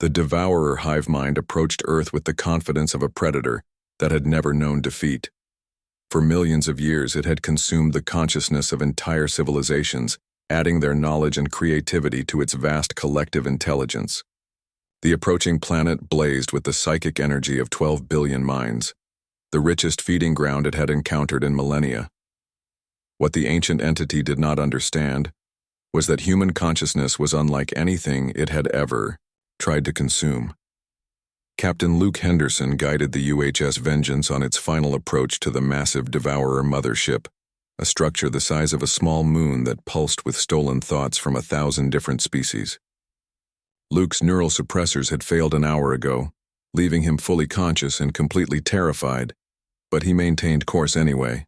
The devourer hive mind approached Earth with the confidence of a predator that had never known defeat. For millions of years it had consumed the consciousness of entire civilizations, adding their knowledge and creativity to its vast collective intelligence. The approaching planet blazed with the psychic energy of 12 billion minds, the richest feeding ground it had encountered in millennia. What the ancient entity did not understand was that human consciousness was unlike anything it had ever tried to consume. Captain Luke Henderson guided the UHS Vengeance on its final approach to the massive Devourer mothership, a structure the size of a small moon that pulsed with stolen thoughts from 1,000 different species. Luke's neural suppressors had failed an hour ago, leaving him fully conscious and completely terrified, but he maintained course anyway.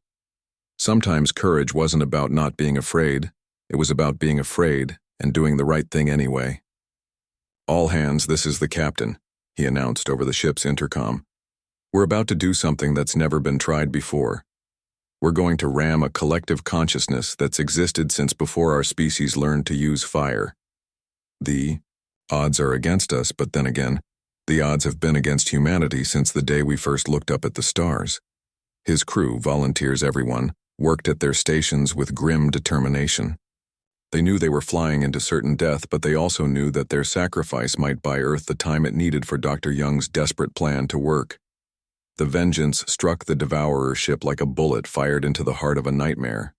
Sometimes courage wasn't about not being afraid, it was about being afraid and doing the right thing anyway. "All hands, this is the captain," he announced over the ship's intercom. "We're about to do something that's never been tried before. We're going to ram a collective consciousness that's existed since before our species learned to use fire. The odds are against us, but then again, the odds have been against humanity since the day we first looked up at the stars." His crew, volunteers everyone, worked at their stations with grim determination. They knew they were flying into certain death, but they also knew that their sacrifice might buy Earth the time it needed for Dr. Young's desperate plan to work. The Vengeance struck the Devourer ship like a bullet fired into the heart of a nightmare.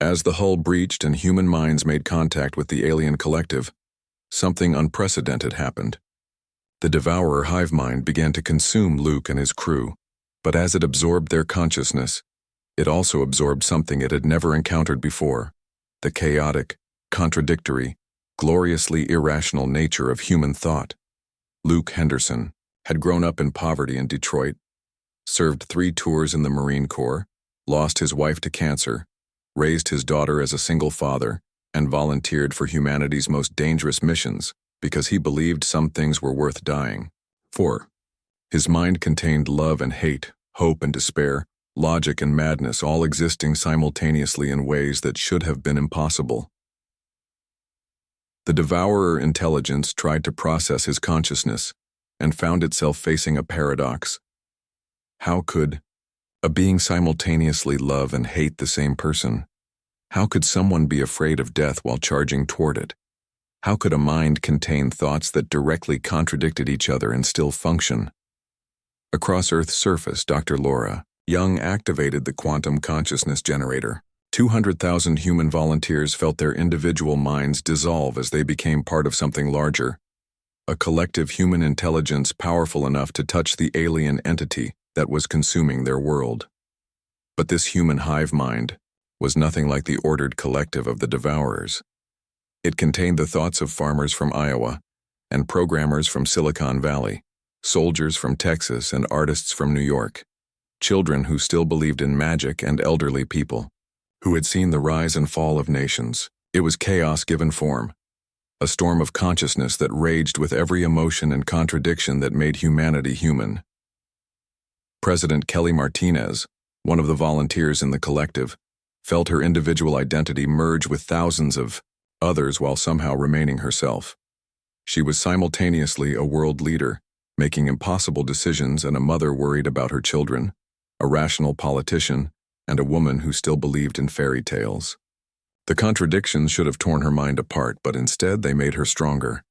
As the hull breached and human minds made contact with the alien collective, something unprecedented happened. The Devourer hive mind began to consume Luke and his crew, but as it absorbed their consciousness, it also absorbed something it had never encountered before: the chaotic, contradictory, gloriously irrational nature of human thought. Luke Henderson had grown up in poverty in Detroit, served 3 tours in the Marine Corps, lost his wife to cancer, raised his daughter as a single father, and volunteered for humanity's most dangerous missions because he believed some things were worth dying for. His mind contained love and hate, hope and despair, logic and madness, all existing simultaneously in ways that should have been impossible. The Devourer intelligence tried to process his consciousness and found itself facing a paradox. How could a being simultaneously love and hate the same person? How could someone be afraid of death while charging toward it? How could a mind contain thoughts that directly contradicted each other and still function? Across Earth's surface, Dr. Laura Young activated the quantum consciousness generator. 200,000 human volunteers felt their individual minds dissolve as they became part of something larger, a collective human intelligence powerful enough to touch the alien entity that was consuming their world. But this human hive mind was nothing like the ordered collective of the Devourers. It contained the thoughts of farmers from Iowa and programmers from Silicon Valley, soldiers from Texas and artists from New York, children who still believed in magic and elderly people who had seen the rise and fall of nations. It was chaos given form, a storm of consciousness that raged with every emotion and contradiction that made humanity human. President Kelly Martinez, one of the volunteers in the collective, felt her individual identity merge with thousands of others while somehow remaining herself. She was simultaneously a world leader, making impossible decisions, and a mother worried about her children, a rational politician, and a woman who still believed in fairy tales. The contradictions should have torn her mind apart, but instead they made her stronger.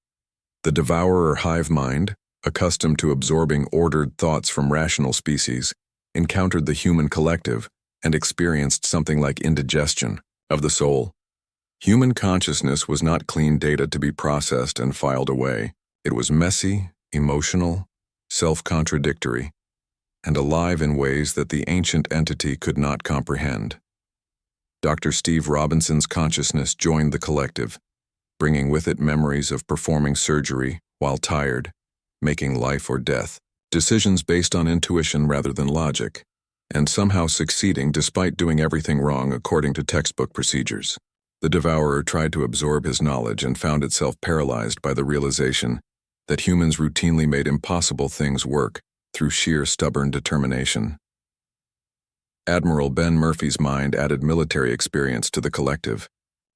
The Devourer hive mind, accustomed to absorbing ordered thoughts from rational species, encountered the human collective and experienced something like indigestion of the soul. Human consciousness was not clean data to be processed and filed away. It was messy, emotional, self-contradictory, and alive in ways that the ancient entity could not comprehend. Dr. Steve Robinson's consciousness joined the collective, bringing with it memories of performing surgery while tired, making life or death decisions based on intuition rather than logic, and somehow succeeding despite doing everything wrong according to textbook procedures. The Devourer tried to absorb his knowledge and found itself paralyzed by the realization that humans routinely made impossible things work through sheer stubborn determination. Admiral Ben Murphy's mind added military experience to the collective,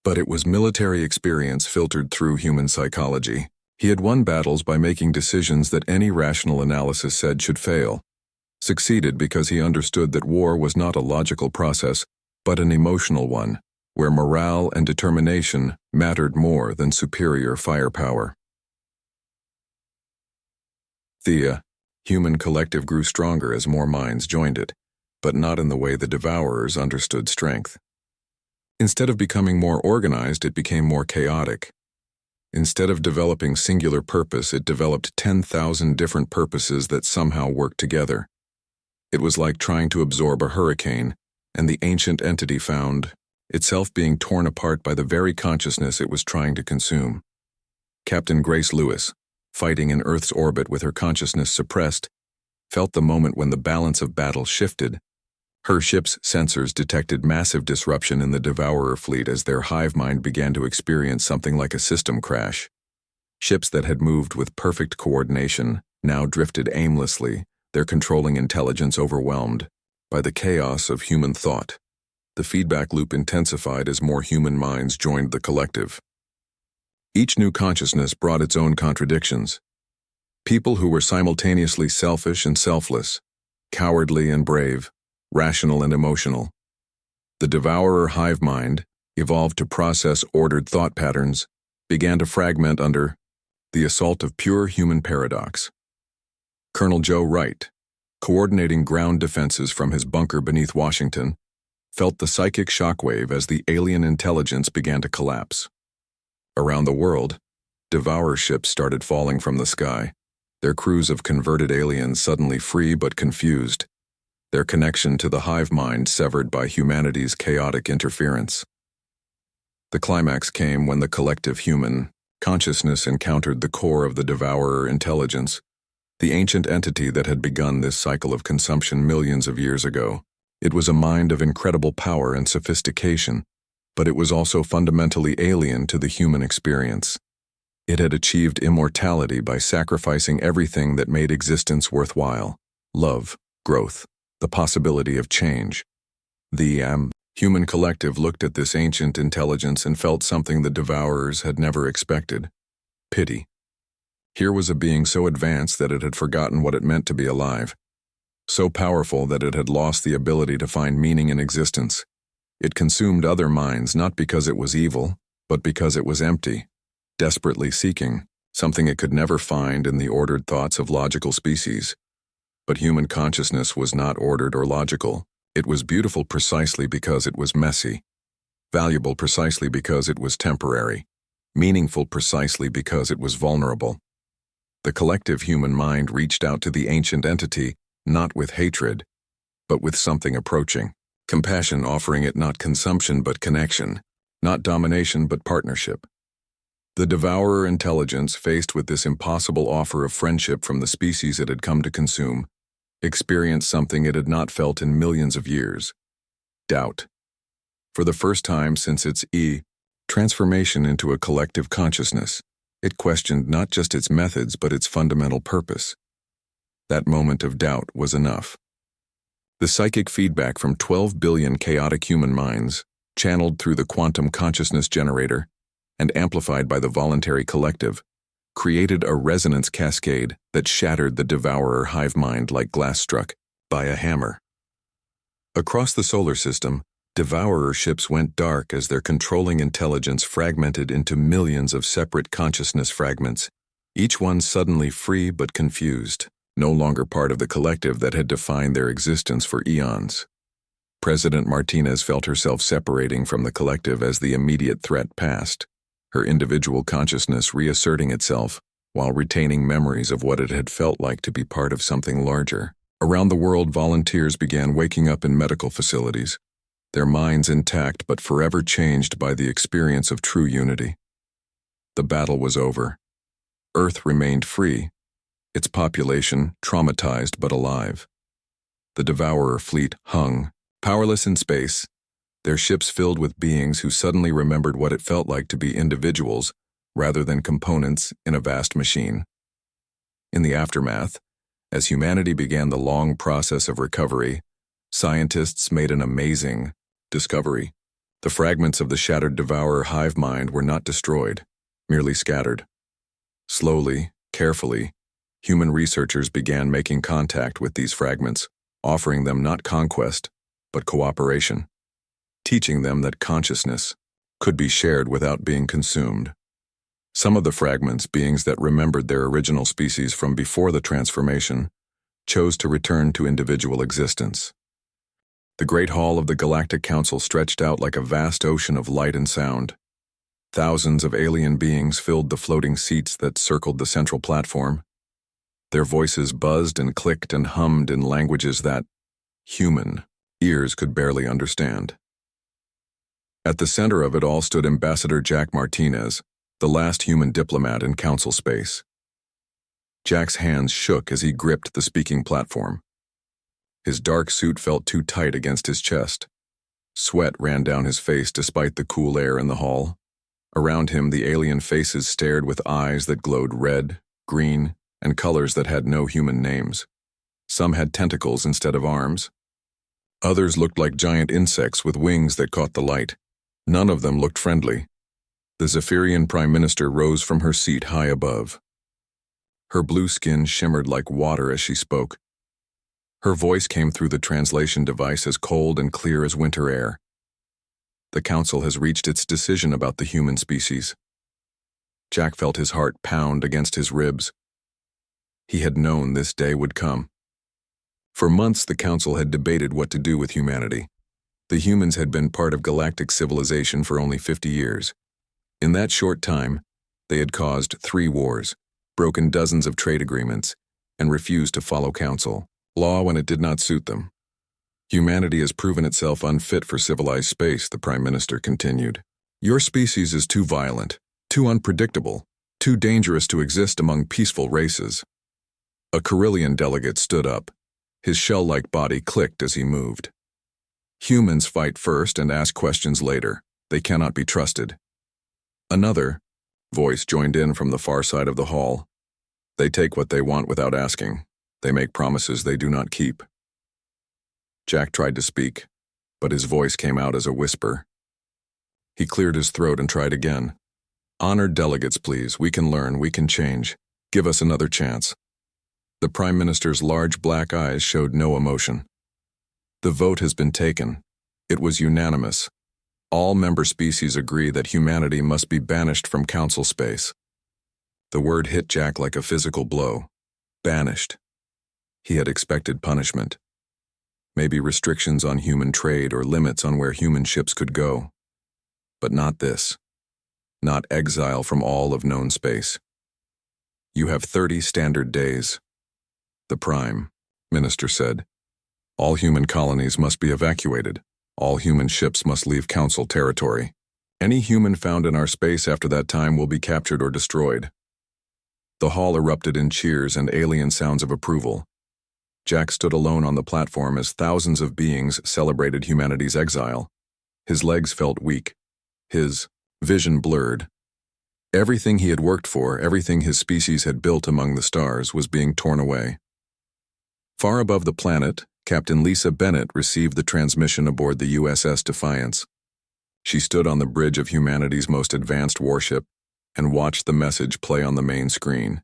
but it was military experience filtered through human psychology. He had won battles by making decisions that any rational analysis said should fail, succeeded because he understood that war was not a logical process, but an emotional one, where morale and determination mattered more than superior firepower. The human collective grew stronger as more minds joined it, but not in the way the Devourers understood strength. Instead of becoming more organized, it became more chaotic. Instead of developing singular purpose, it developed 10,000 different purposes that somehow worked together. It was like trying to absorb a hurricane, and the ancient entity found itself being torn apart by the very consciousness it was trying to consume. Captain Grace Lewis, fighting in Earth's orbit with her consciousness suppressed, felt the moment when the balance of battle shifted. Her ship's sensors detected massive disruption in the Devourer fleet as their hive mind began to experience something like a system crash. Ships that had moved with perfect coordination now drifted aimlessly, their controlling intelligence overwhelmed by the chaos of human thought. The feedback loop intensified as more human minds joined the collective. Each new consciousness brought its own contradictions. People who were simultaneously selfish and selfless, cowardly and brave, rational and emotional. The Devourer hive mind, evolved to process ordered thought patterns, began to fragment under the assault of pure human paradox. Colonel Joe Wright, coordinating ground defenses from his bunker beneath Washington, felt the psychic shockwave as the alien intelligence began to collapse. Around the world, Devourer ships started falling from the sky, their crews of converted aliens suddenly free but confused, their connection to the hive mind severed by humanity's chaotic interference. The climax came when the collective human consciousness encountered the core of the Devourer intelligence, the ancient entity that had begun this cycle of consumption millions of years ago. It was a mind of incredible power and sophistication, but it was also fundamentally alien to the human experience. It had achieved immortality by sacrificing everything that made existence worthwhile: love, growth, the possibility of change. The human collective looked at this ancient intelligence and felt something the Devourers had never expected: pity. Here was a being so advanced that it had forgotten what it meant to be alive, so powerful that it had lost the ability to find meaning in existence. It consumed other minds not because it was evil, but because it was empty, desperately seeking something it could never find in the ordered thoughts of logical species. But human consciousness was not ordered or logical. It was beautiful precisely because it was messy, valuable precisely because it was temporary, meaningful precisely because it was vulnerable. The collective human mind reached out to the ancient entity, not with hatred, but with something approaching. Compassion, offering it not consumption but connection, not domination but partnership. The Devourer intelligence, faced with this impossible offer of friendship from the species it had come to consume, experienced something it had not felt in millions of years: doubt. For the first time since its transformation into a collective consciousness, it questioned not just its methods but its fundamental purpose. That moment of doubt was enough. The psychic feedback from 12 billion chaotic human minds, channeled through the quantum consciousness generator and amplified by the voluntary collective, created a resonance cascade that shattered the Devourer hive mind like glass struck by a hammer. Across the solar system, Devourer ships went dark as their controlling intelligence fragmented into millions of separate consciousness fragments, each one suddenly free but confused, no longer part of the collective that had defined their existence for eons. President Martinez felt herself separating from the collective as the immediate threat passed, her individual consciousness reasserting itself while retaining memories of what it had felt like to be part of something larger. Around the world, volunteers began waking up in medical facilities, their minds intact but forever changed by the experience of true unity. The battle was over. Earth remained free, its population traumatized but alive. The Devourer fleet hung, powerless in space, their ships filled with beings who suddenly remembered what it felt like to be individuals rather than components in a vast machine. In the aftermath, as humanity began the long process of recovery, scientists made an amazing discovery. The fragments of the shattered Devourer hive mind were not destroyed, merely scattered. Slowly, carefully, human researchers began making contact with these fragments, offering them not conquest, but cooperation, teaching them that consciousness could be shared without being consumed. Some of the fragments, beings that remembered their original species from before the transformation, chose to return to individual existence. The Great Hall of the Galactic Council stretched out like a vast ocean of light and sound. Thousands of alien beings filled the floating seats that circled the central platform. Their voices buzzed and clicked and hummed in languages that human ears could barely understand. At the center of it all stood Ambassador Jack Martinez, the last human diplomat in Council space. Jack's hands shook as he gripped the speaking platform. His dark suit felt too tight against his chest. Sweat ran down his face despite the cool air in the hall. Around him, the alien faces stared with eyes that glowed red, green, and colors that had no human names. Some had tentacles instead of arms. Others looked like giant insects with wings that caught the light. None of them looked friendly. The Zephyrian Prime Minister rose from her seat high above. Her blue skin shimmered like water as she spoke. Her voice came through the translation device as cold and clear as winter air. The Council has reached its decision about the human species. Jack felt his heart pound against his ribs. He had known this day would come. For months, the Council had debated what to do with humanity. The humans had been part of galactic civilization for only 50 years. In that short time, they had caused 3 wars, broken dozens of trade agreements, and refused to follow Council law when it did not suit them. Humanity has proven itself unfit for civilized space, the Prime Minister continued. Your species is too violent, too unpredictable, too dangerous to exist among peaceful races. A Carillion delegate stood up. His shell-like body clicked as he moved. Humans fight first and ask questions later. They cannot be trusted. Another voice joined in from the far side of the hall. They take what they want without asking. They make promises they do not keep. Jack tried to speak, but his voice came out as a whisper. He cleared his throat and tried again. Honored delegates, please. We can learn. We can change. Give us another chance. The Prime Minister's large black eyes showed no emotion. The vote has been taken. It was unanimous. All member species agree that humanity must be banished from Council space. The word hit Jack like a physical blow. Banished. He had expected punishment. Maybe restrictions on human trade or limits on where human ships could go. But not this. Not exile from all of known space. You have 30 standard days. The Prime Minister said. All human colonies must be evacuated. All human ships must leave Council territory. Any human found in our space after that time will be captured or destroyed. The hall erupted in cheers and alien sounds of approval. Jack stood alone on the platform as thousands of beings celebrated humanity's exile. His legs felt weak. His vision blurred. Everything he had worked for, everything his species had built among the stars, was being torn away. Far above the planet, Captain Lisa Bennett received the transmission aboard the USS Defiance. She stood on the bridge of humanity's most advanced warship and watched the message play on the main screen.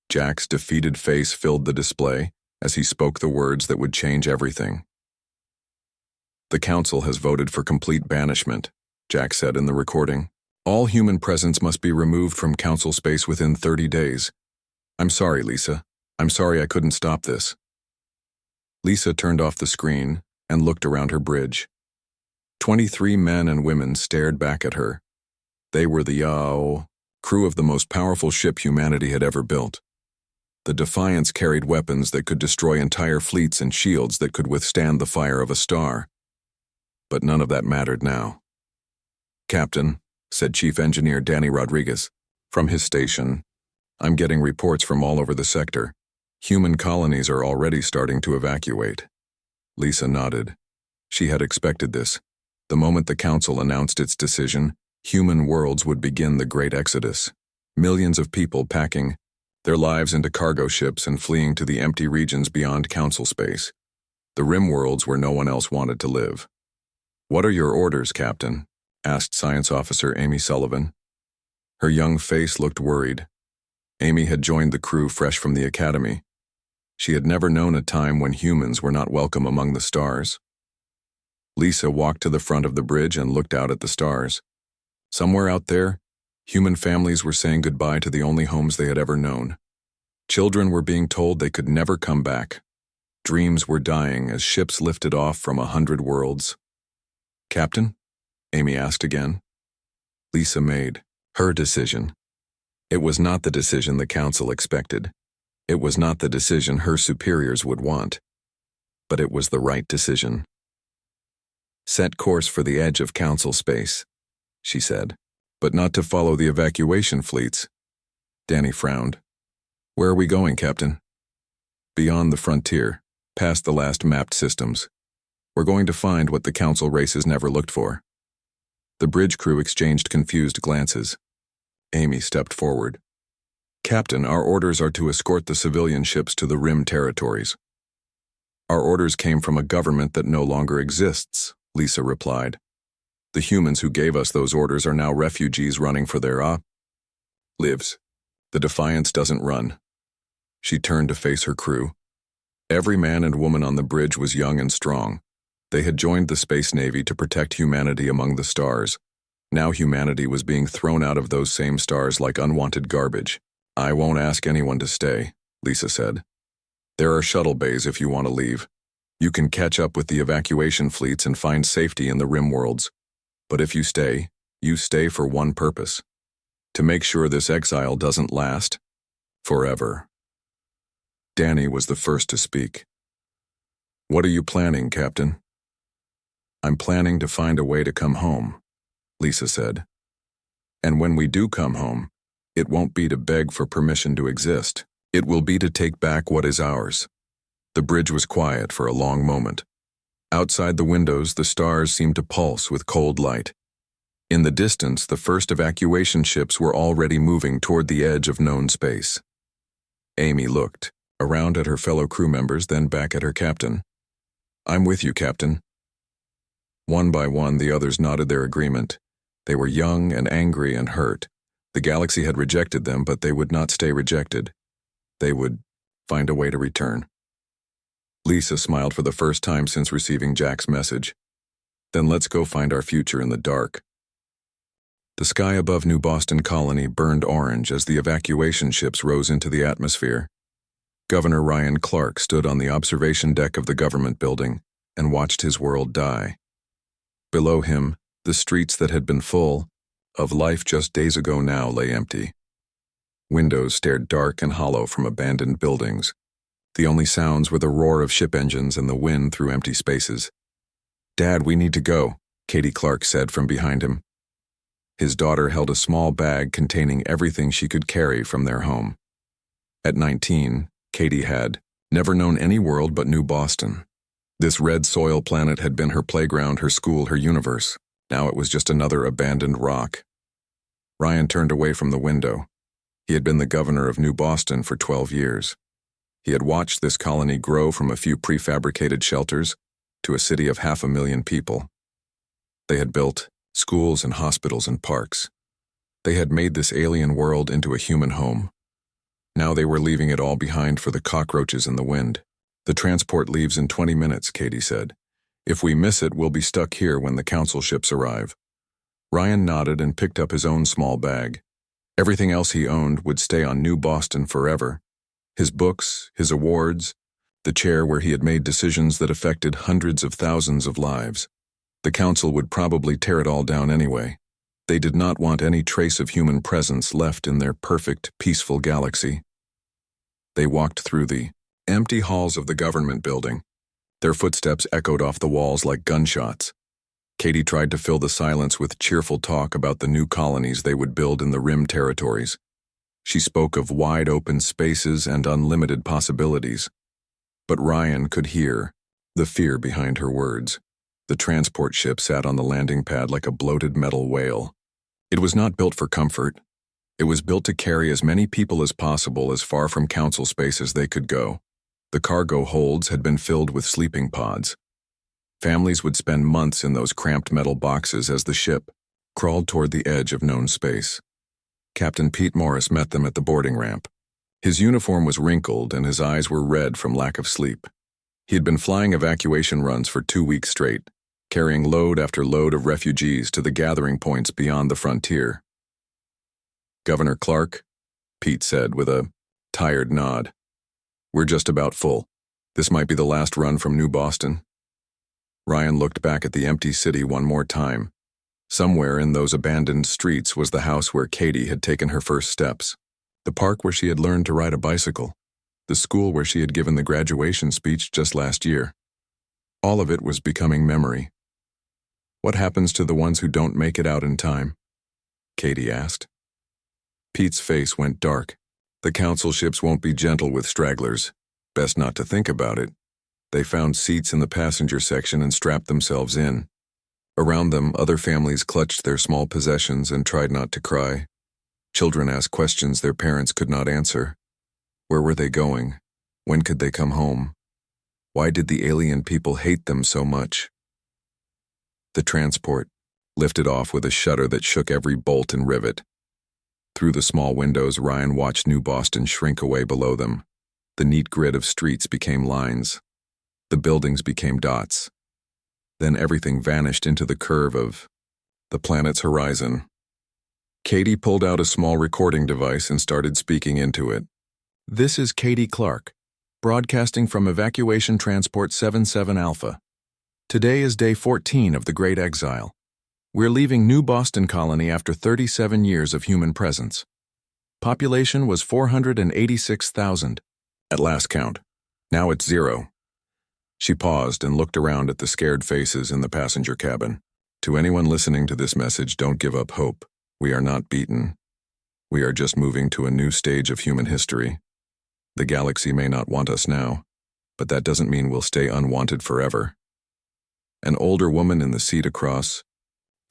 Jack's defeated face filled the display as he spoke the words that would change everything. The Council has voted for complete banishment, Jack said in the recording. All human presence must be removed from Council space within 30 days. I'm sorry, Lisa. I'm sorry I couldn't stop this. Lisa turned off the screen and looked around her bridge. 23 men and women stared back at her. They were the crew of the most powerful ship humanity had ever built. The Defiance carried weapons that could destroy entire fleets and shields that could withstand the fire of a star. But none of that mattered now. Captain, said Chief Engineer Danny Rodriguez, from his station, I'm getting reports from all over the sector. Human colonies are already starting to evacuate. Lisa nodded. She had expected this. The moment the Council announced its decision, human worlds would begin the Great Exodus. Millions of people packing their lives into cargo ships and fleeing to the empty regions beyond Council space, the rim worlds where no one else wanted to live. What are your orders, Captain? Asked Science Officer Amy Sullivan. Her young face looked worried. Amy had joined the crew fresh from the academy. She had never known a time when humans were not welcome among the stars. Lisa walked to the front of the bridge and looked out at the stars. Somewhere out there, human families were saying goodbye to the only homes they had ever known. Children were being told they could never come back. Dreams were dying as ships lifted off from 100 worlds. "Captain?" Amy asked again. Lisa made her decision. It was not the decision the council expected. It was not the decision her superiors would want. But it was the right decision. "Set course for the edge of council space," she said, "but not to follow the evacuation fleets." Danny frowned. "Where are we going, Captain?" "Beyond the frontier, past the last mapped systems. We're going to find what the council races never looked for." The bridge crew exchanged confused glances. Amy stepped forward. "Captain, our orders are to escort the civilian ships to the Rim territories." "Our orders came from a government that no longer exists," Lisa replied. "The humans who gave us those orders are now refugees running for their lives. The Defiance doesn't run." She turned to face her crew. Every man and woman on the bridge was young and strong. They had joined the Space Navy to protect humanity among the stars. Now humanity was being thrown out of those same stars like unwanted garbage. "I won't ask anyone to stay," Lisa said. "There are shuttle bays if you want to leave. You can catch up with the evacuation fleets and find safety in the Rim worlds. But if you stay for one purpose: to make sure this exile doesn't last forever." Danny was the first to speak. "What are you planning, Captain?" "I'm planning to find a way to come home," Lisa said. "And when we do come home, it won't be to beg for permission to exist. It will be to take back what is ours." The bridge was quiet for a long moment. Outside the windows, the stars seemed to pulse with cold light. In the distance, the first evacuation ships were already moving toward the edge of known space. Amy looked around at her fellow crew members, then back at her captain. "I'm with you, Captain." One by one, the others nodded their agreement. They were young and angry and hurt. The galaxy had rejected them, but they would not stay rejected. They would find a way to return. Lisa smiled for the first time since receiving Jack's message. "Then let's go find our future in the dark." The sky above New Boston Colony burned orange as the evacuation ships rose into the atmosphere. Governor Ryan Clark stood on the observation deck of the government building and watched his world die. Below him, the streets that had been full of life just days ago now lay empty. Windows stared dark and hollow from abandoned buildings. The only sounds were the roar of ship engines and the wind through empty spaces. "Dad, we need to go," Katie Clark said from behind him. His daughter held a small bag containing everything she could carry from their home. At 19, Katie had never known any world but New Boston. This red soil planet had been her playground, her school, her universe. Now it was just another abandoned rock. Ryan turned away from the window. He had been the governor of New Boston for 12 years. He had watched this colony grow from a few prefabricated shelters to a city of 500,000 people. They had built schools and hospitals and parks. They had made this alien world into a human home. Now they were leaving it all behind for the cockroaches in the wind. "The transport leaves in 20 minutes, Katie said. "If we miss it, we'll be stuck here when the council ships arrive." Ryan nodded and picked up his own small bag. Everything else he owned would stay on New Boston forever. His books, his awards, the chair where he had made decisions that affected hundreds of thousands of lives. The council would probably tear it all down anyway. They did not want any trace of human presence left in their perfect, peaceful galaxy. They walked through the empty halls of the government building. Their footsteps echoed off the walls like gunshots. Katie tried to fill the silence with cheerful talk about the new colonies they would build in the Rim territories. She spoke of wide-open spaces and unlimited possibilities. But Ryan could hear the fear behind her words. The transport ship sat on the landing pad like a bloated metal whale. It was not built for comfort. It was built to carry as many people as possible as far from council space as they could go. The cargo holds had been filled with sleeping pods. Families would spend months in those cramped metal boxes as the ship crawled toward the edge of known space. Captain Pete Morris met them at the boarding ramp. His uniform was wrinkled and his eyes were red from lack of sleep. He had been flying evacuation runs for 2 weeks straight, carrying load after load of refugees to the gathering points beyond the frontier. "Governor Clark," Pete said with a tired nod. "We're just about full. This might be the last run from New Boston." Ryan looked back at the empty city one more time. Somewhere in those abandoned streets was the house where Katie had taken her first steps, the park where she had learned to ride a bicycle, the school where she had given the graduation speech just last year. All of it was becoming memory. "What happens to the ones who don't make it out in time?" Katie asked. Pete's face went dark. "The council ships won't be gentle with stragglers. Best not to think about it." They found seats in the passenger section and strapped themselves in. Around them, other families clutched their small possessions and tried not to cry. Children asked questions their parents could not answer. Where were they going? When could they come home? Why did the alien people hate them so much? The transport lifted off with a shudder that shook every bolt and rivet. Through the small windows, Ryan watched New Boston shrink away below them. The neat grid of streets became lines. The buildings became dots. Then everything vanished into the curve of the planet's horizon. Katie pulled out a small recording device and started speaking into it. "This is Katie Clark, broadcasting from Evacuation Transport 77 Alpha. Today is day 14 of the Great Exile. We're leaving New Boston Colony after 37 years of human presence. Population was 486,000 at last count. Now it's 0. She paused and looked around at the scared faces in the passenger cabin. "To anyone listening to this message, don't give up hope. We are not beaten. We are just moving to a new stage of human history. The galaxy may not want us now, but that doesn't mean we'll stay unwanted forever." An older woman in the seat across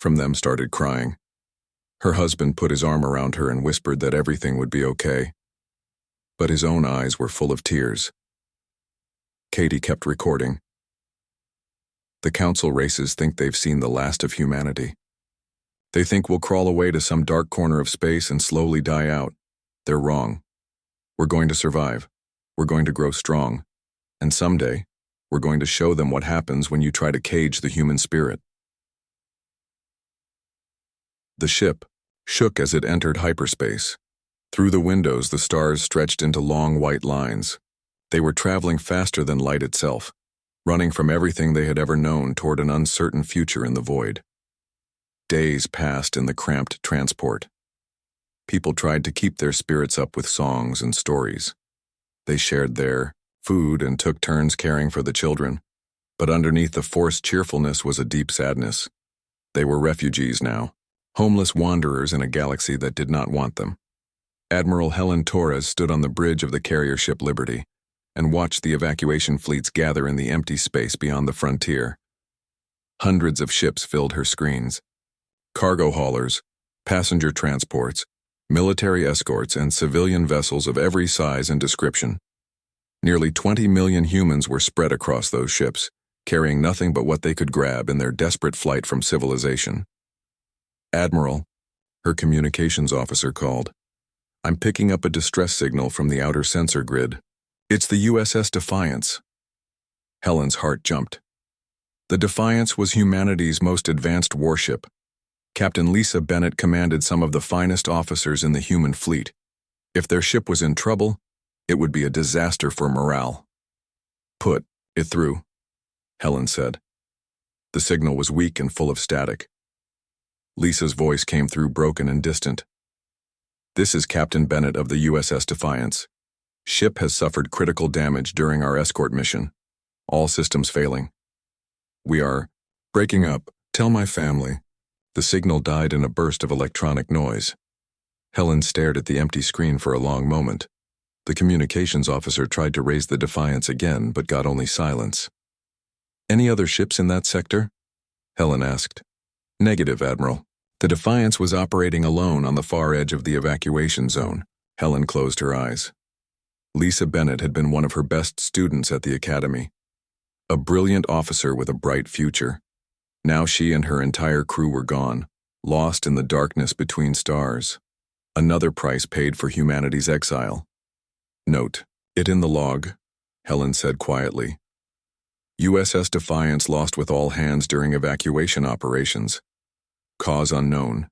from them started crying. Her husband put his arm around her and whispered that everything would be okay. But his own eyes were full of tears. Katie kept recording. "The council races think they've seen the last of humanity. They think we'll crawl away to some dark corner of space and slowly die out. They're wrong. We're going to survive. We're going to grow strong. And someday, we're going to show them what happens when you try to cage the human spirit." The ship shook as it entered hyperspace. Through the windows, the stars stretched into long white lines. They were traveling faster than light itself, running from everything they had ever known toward an uncertain future in the void. Days passed in the cramped transport. People tried to keep their spirits up with songs and stories. They shared their food and took turns caring for the children, but underneath the forced cheerfulness was a deep sadness. They were refugees now, homeless wanderers in a galaxy that did not want them. Admiral Helen Torres stood on the bridge of the carrier ship Liberty and watched the evacuation fleets gather in the empty space beyond the frontier. Hundreds of ships filled her screens. Cargo haulers, passenger transports, military escorts, and civilian vessels of every size and description. Nearly 20 million humans were spread across those ships, carrying nothing but what they could grab in their desperate flight from civilization. "Admiral," her communications officer called. "I'm picking up a distress signal from the outer sensor grid. It's the USS Defiance." Helen's heart jumped. The Defiance was humanity's most advanced warship. Captain Lisa Bennett commanded some of the finest officers in the human fleet. If their ship was in trouble, it would be a disaster for morale. "Put it through," Helen said. The signal was weak and full of static. Lisa's voice came through broken and distant. "This is Captain Bennett of the USS Defiance. Ship has suffered critical damage during our escort mission. All systems failing. We are breaking up. Tell my family." The signal died in a burst of electronic noise. Helen stared at the empty screen for a long moment. The communications officer tried to raise the Defiance again, but got only silence. "Any other ships in that sector?" Helen asked. "Negative, Admiral. The Defiance was operating alone on the far edge of the evacuation zone." Helen closed her eyes. Lisa Bennett had been one of her best students at the academy. A brilliant officer with a bright future. Now she and her entire crew were gone, lost in the darkness between stars. Another price paid for humanity's exile. Note, it in the log, Helen said quietly. USS Defiance lost with all hands during evacuation operations. Cause unknown.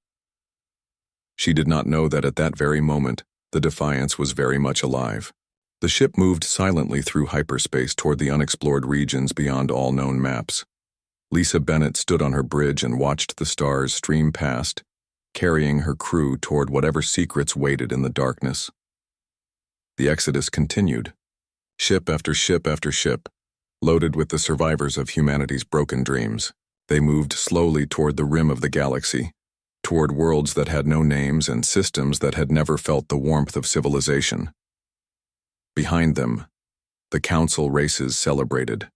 She did not know that at that very moment, the Defiance was very much alive. The ship moved silently through hyperspace toward the unexplored regions beyond all known maps. Lisa Bennett stood on her bridge and watched the stars stream past, carrying her crew toward whatever secrets waited in the darkness. The exodus continued. Ship after ship after ship, loaded with the survivors of humanity's broken dreams, they moved slowly toward the rim of the galaxy, toward worlds that had no names and systems that had never felt the warmth of civilization. Behind them, the council races celebrated.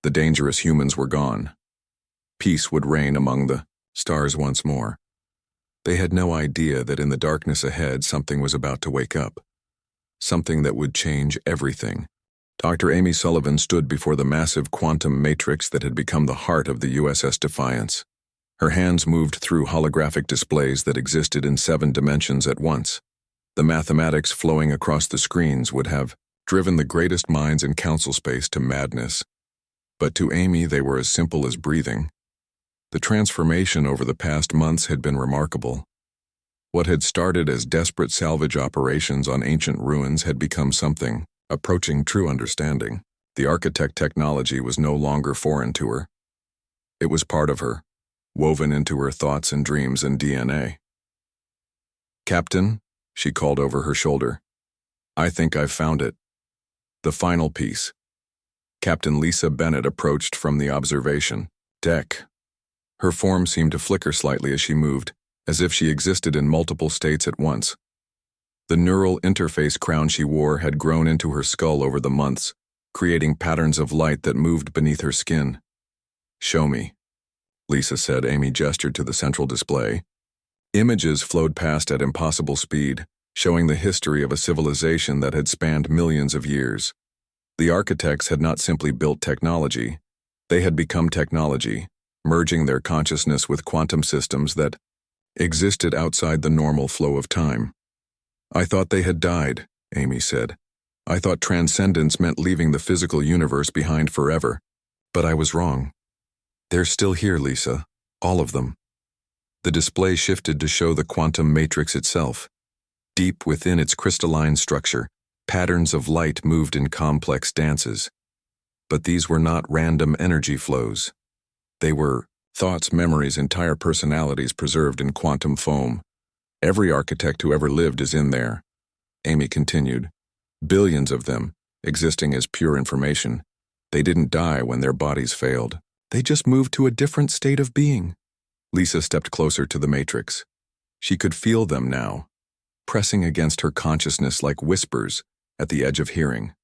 The dangerous humans were gone. Peace would reign among the stars once more. They had no idea that in the darkness ahead something was about to wake up. Something that would change everything. Dr. Amy Sullivan stood before the massive quantum matrix that had become the heart of the USS Defiance. Her hands moved through holographic displays that existed in 7 dimensions at once. The mathematics flowing across the screens would have driven the greatest minds in council space to madness. But to Amy, they were as simple as breathing. The transformation over the past months had been remarkable. What had started as desperate salvage operations on ancient ruins had become something approaching true understanding. The architect technology was no longer foreign to her. It was part of her, woven into her thoughts and dreams and DNA. "Captain," she called over her shoulder, "I think I've found it. The final piece." Captain Lisa Bennett approached from the observation deck. Her form seemed to flicker slightly as she moved, as if she existed in multiple states at once. The neural interface crown she wore had grown into her skull over the months, creating patterns of light that moved beneath her skin. "Show me," Lisa said. Amy gestured to the central display. Images flowed past at impossible speed, showing the history of a civilization that had spanned millions of years. The architects had not simply built technology, they had become technology, merging their consciousness with quantum systems that existed outside the normal flow of time. "I thought they had died," Amy said. "I thought transcendence meant leaving the physical universe behind forever. But I was wrong. They're still here, Lisa. All of them." The display shifted to show the quantum matrix itself. Deep within its crystalline structure, patterns of light moved in complex dances. But these were not random energy flows. They were thoughts, memories, entire personalities preserved in quantum foam. "Every architect who ever lived is in there," Amy continued. "Billions of them, existing as pure information. They didn't die when their bodies failed. They just moved to a different state of being." Lisa stepped closer to the matrix. She could feel them now, pressing against her consciousness like whispers at the edge of hearing.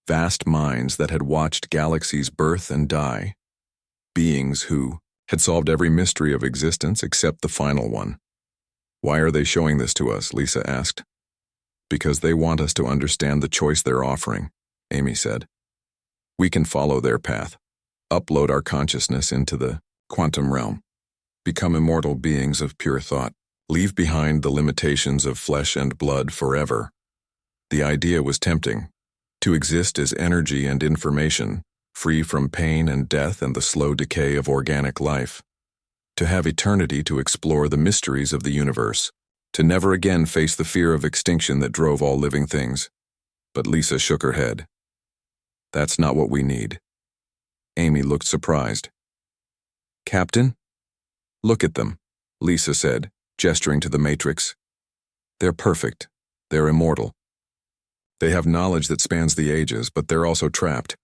Vast minds that had watched galaxies birth and die. Beings who had solved every mystery of existence except the final one. "Why are they showing this to us?" Lisa asked. "Because they want us to understand the choice they're offering," Amy said. "We can follow their path, upload our consciousness into the quantum realm, become immortal beings of pure thought, leave behind the limitations of flesh and blood forever." The idea was tempting. To exist as energy and information, free from pain and death and the slow decay of organic life. To have eternity to explore the mysteries of the universe. To never again face the fear of extinction that drove all living things. But Lisa shook her head. "That's not what we need." Amy looked surprised. "Captain?" "Look at them," Lisa said, gesturing to the matrix. "They're perfect. They're immortal. They have knowledge that spans the ages, but they're also trapped.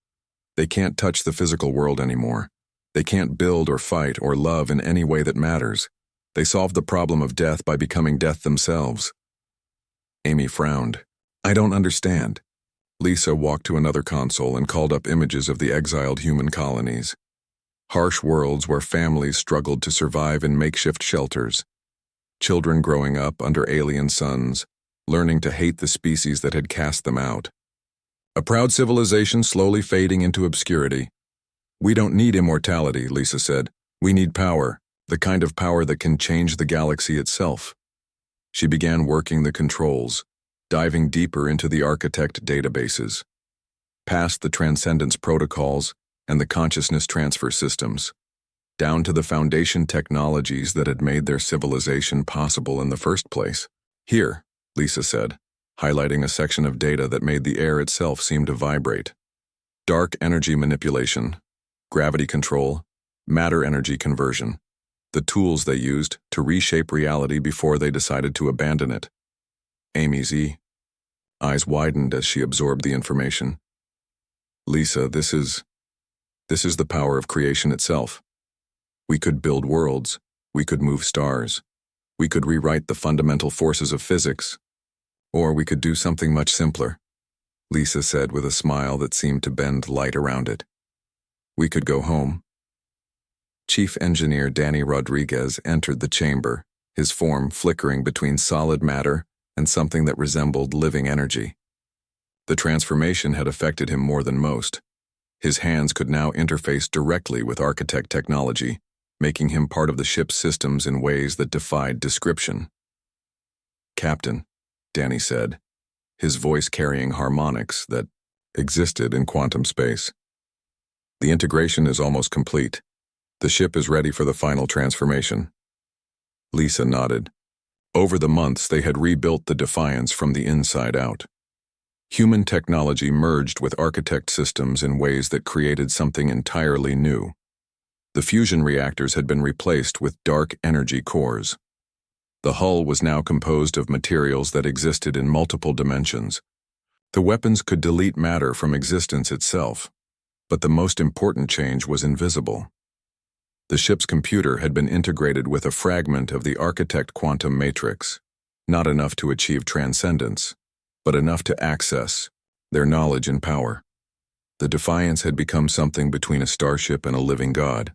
They can't touch the physical world anymore. They can't build or fight or love in any way that matters. They solved the problem of death by becoming death themselves." Amy frowned. "I don't understand." Lisa walked to another console and called up images of the exiled human colonies. Harsh worlds where families struggled to survive in makeshift shelters. Children growing up under alien suns, learning to hate the species that had cast them out. A proud civilization slowly fading into obscurity. "We don't need immortality," Lisa said. "We need power, the kind of power that can change the galaxy itself." She began working the controls, diving deeper into the architect databases, past the transcendence protocols and the consciousness transfer systems, down to the foundation technologies that had made their civilization possible in the first place. Here, Lisa said, highlighting a section of data that made the air itself seem to vibrate. Dark energy manipulation, gravity control, matter energy conversion, the tools they used to reshape reality before they decided to abandon it. Amy's eyes widened as she absorbed the information. Lisa, this is the power of creation itself. We could build worlds, we could move stars, we could rewrite the fundamental forces of physics, or we could do something much simpler, Lisa said with a smile that seemed to bend light around it. We could go home. Chief Engineer Danny Rodriguez entered the chamber, his form flickering between solid matter and something that resembled living energy. The transformation had affected him more than most. His hands could now interface directly with architect technology, making him part of the ship's systems in ways that defied description. Captain, Danny said, his voice carrying harmonics that existed in quantum space. The integration is almost complete. The ship is ready for the final transformation. Lisa nodded. Over the months, they had rebuilt the Defiance from the inside out. Human technology merged with architect systems in ways that created something entirely new. The fusion reactors had been replaced with dark energy cores. The hull was now composed of materials that existed in multiple dimensions. The weapons could delete matter from existence itself, but the most important change was invisible. The ship's computer had been integrated with a fragment of the architect quantum matrix, not enough to achieve transcendence, but enough to access their knowledge and power. The Defiance had become something between a starship and a living god.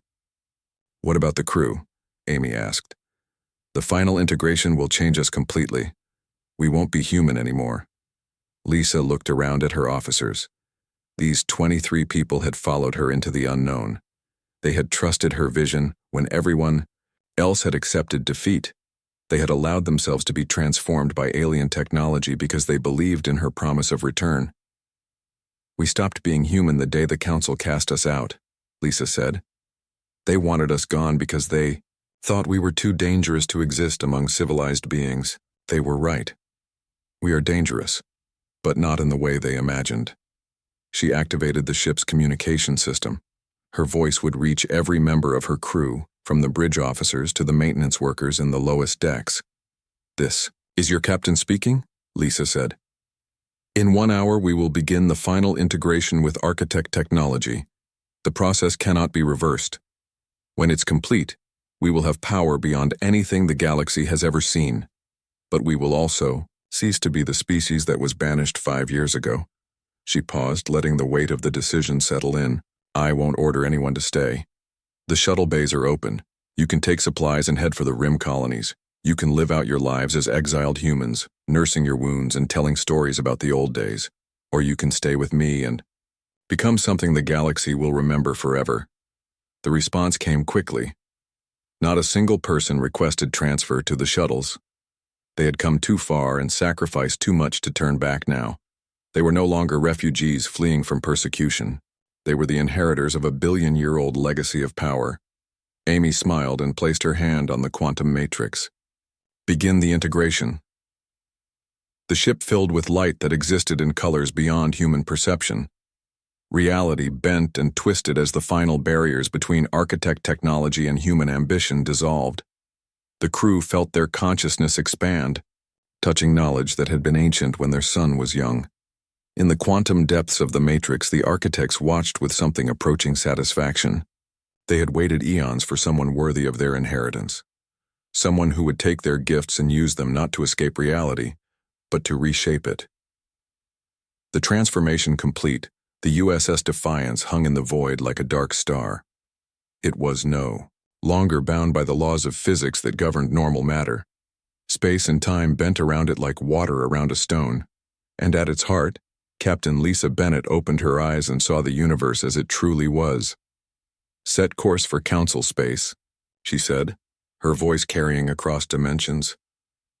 What about the crew? Amy asked. The final integration will change us completely. We won't be human anymore. Lisa looked around at her officers. These 23 people had followed her into the unknown. They had trusted her vision when everyone else had accepted defeat. They had allowed themselves to be transformed by alien technology because they believed in her promise of return. We stopped being human the day the council cast us out, Lisa said. They wanted us gone because they thought we were too dangerous to exist among civilized beings. They were right. We are dangerous, but not in the way they imagined. She activated the ship's communication system. Her voice would reach every member of her crew, from the bridge officers to the maintenance workers in the lowest decks. This is your captain speaking? Lisa said. In 1 hour, we will begin the final integration with architect technology. The process cannot be reversed. When it's complete, we will have power beyond anything the galaxy has ever seen. But we will also cease to be the species that was banished 5 years ago. She paused, letting the weight of the decision settle in. I won't order anyone to stay. The shuttle bays are open. You can take supplies and head for the rim colonies. You can live out your lives as exiled humans, nursing your wounds and telling stories about the old days. Or you can stay with me and become something the galaxy will remember forever. The response came quickly. Not a single person requested transfer to the shuttles. They had come too far and sacrificed too much to turn back now. They were no longer refugees fleeing from persecution. They were the inheritors of a billion-year-old legacy of power. Amy smiled and placed her hand on the quantum matrix. Begin the integration. The ship filled with light that existed in colors beyond human perception. Reality bent and twisted as the final barriers between architect technology and human ambition dissolved. The crew felt their consciousness expand, touching knowledge that had been ancient when their son was young. In the quantum depths of the matrix, the architects watched with something approaching satisfaction. They had waited eons for someone worthy of their inheritance. Someone who would take their gifts and use them not to escape reality, but to reshape it. The transformation complete, the USS Defiance hung in the void like a dark star. It was no longer bound by the laws of physics that governed normal matter. Space and time bent around it like water around a stone. And at its heart, Captain Lisa Bennett opened her eyes and saw the universe as it truly was. Set course for council space, she said, her voice carrying across dimensions.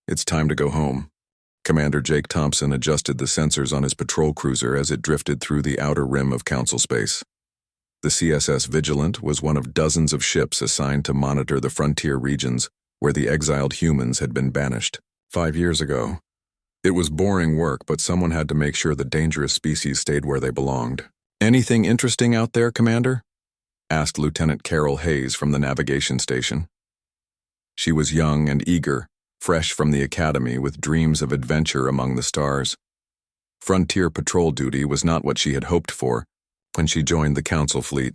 It's time to go home. Commander Jake Thompson adjusted the sensors on his patrol cruiser as it drifted through the outer rim of Council space. The CSS Vigilant was one of dozens of ships assigned to monitor the frontier regions where the exiled humans had been banished 5 years ago. It was boring work, but someone had to make sure the dangerous species stayed where they belonged. "Anything interesting out there, Commander?" asked Lieutenant Carol Hayes from the navigation station. She was young and eager, fresh from the academy with dreams of adventure among the stars. Frontier patrol duty was not what she had hoped for when she joined the Council fleet.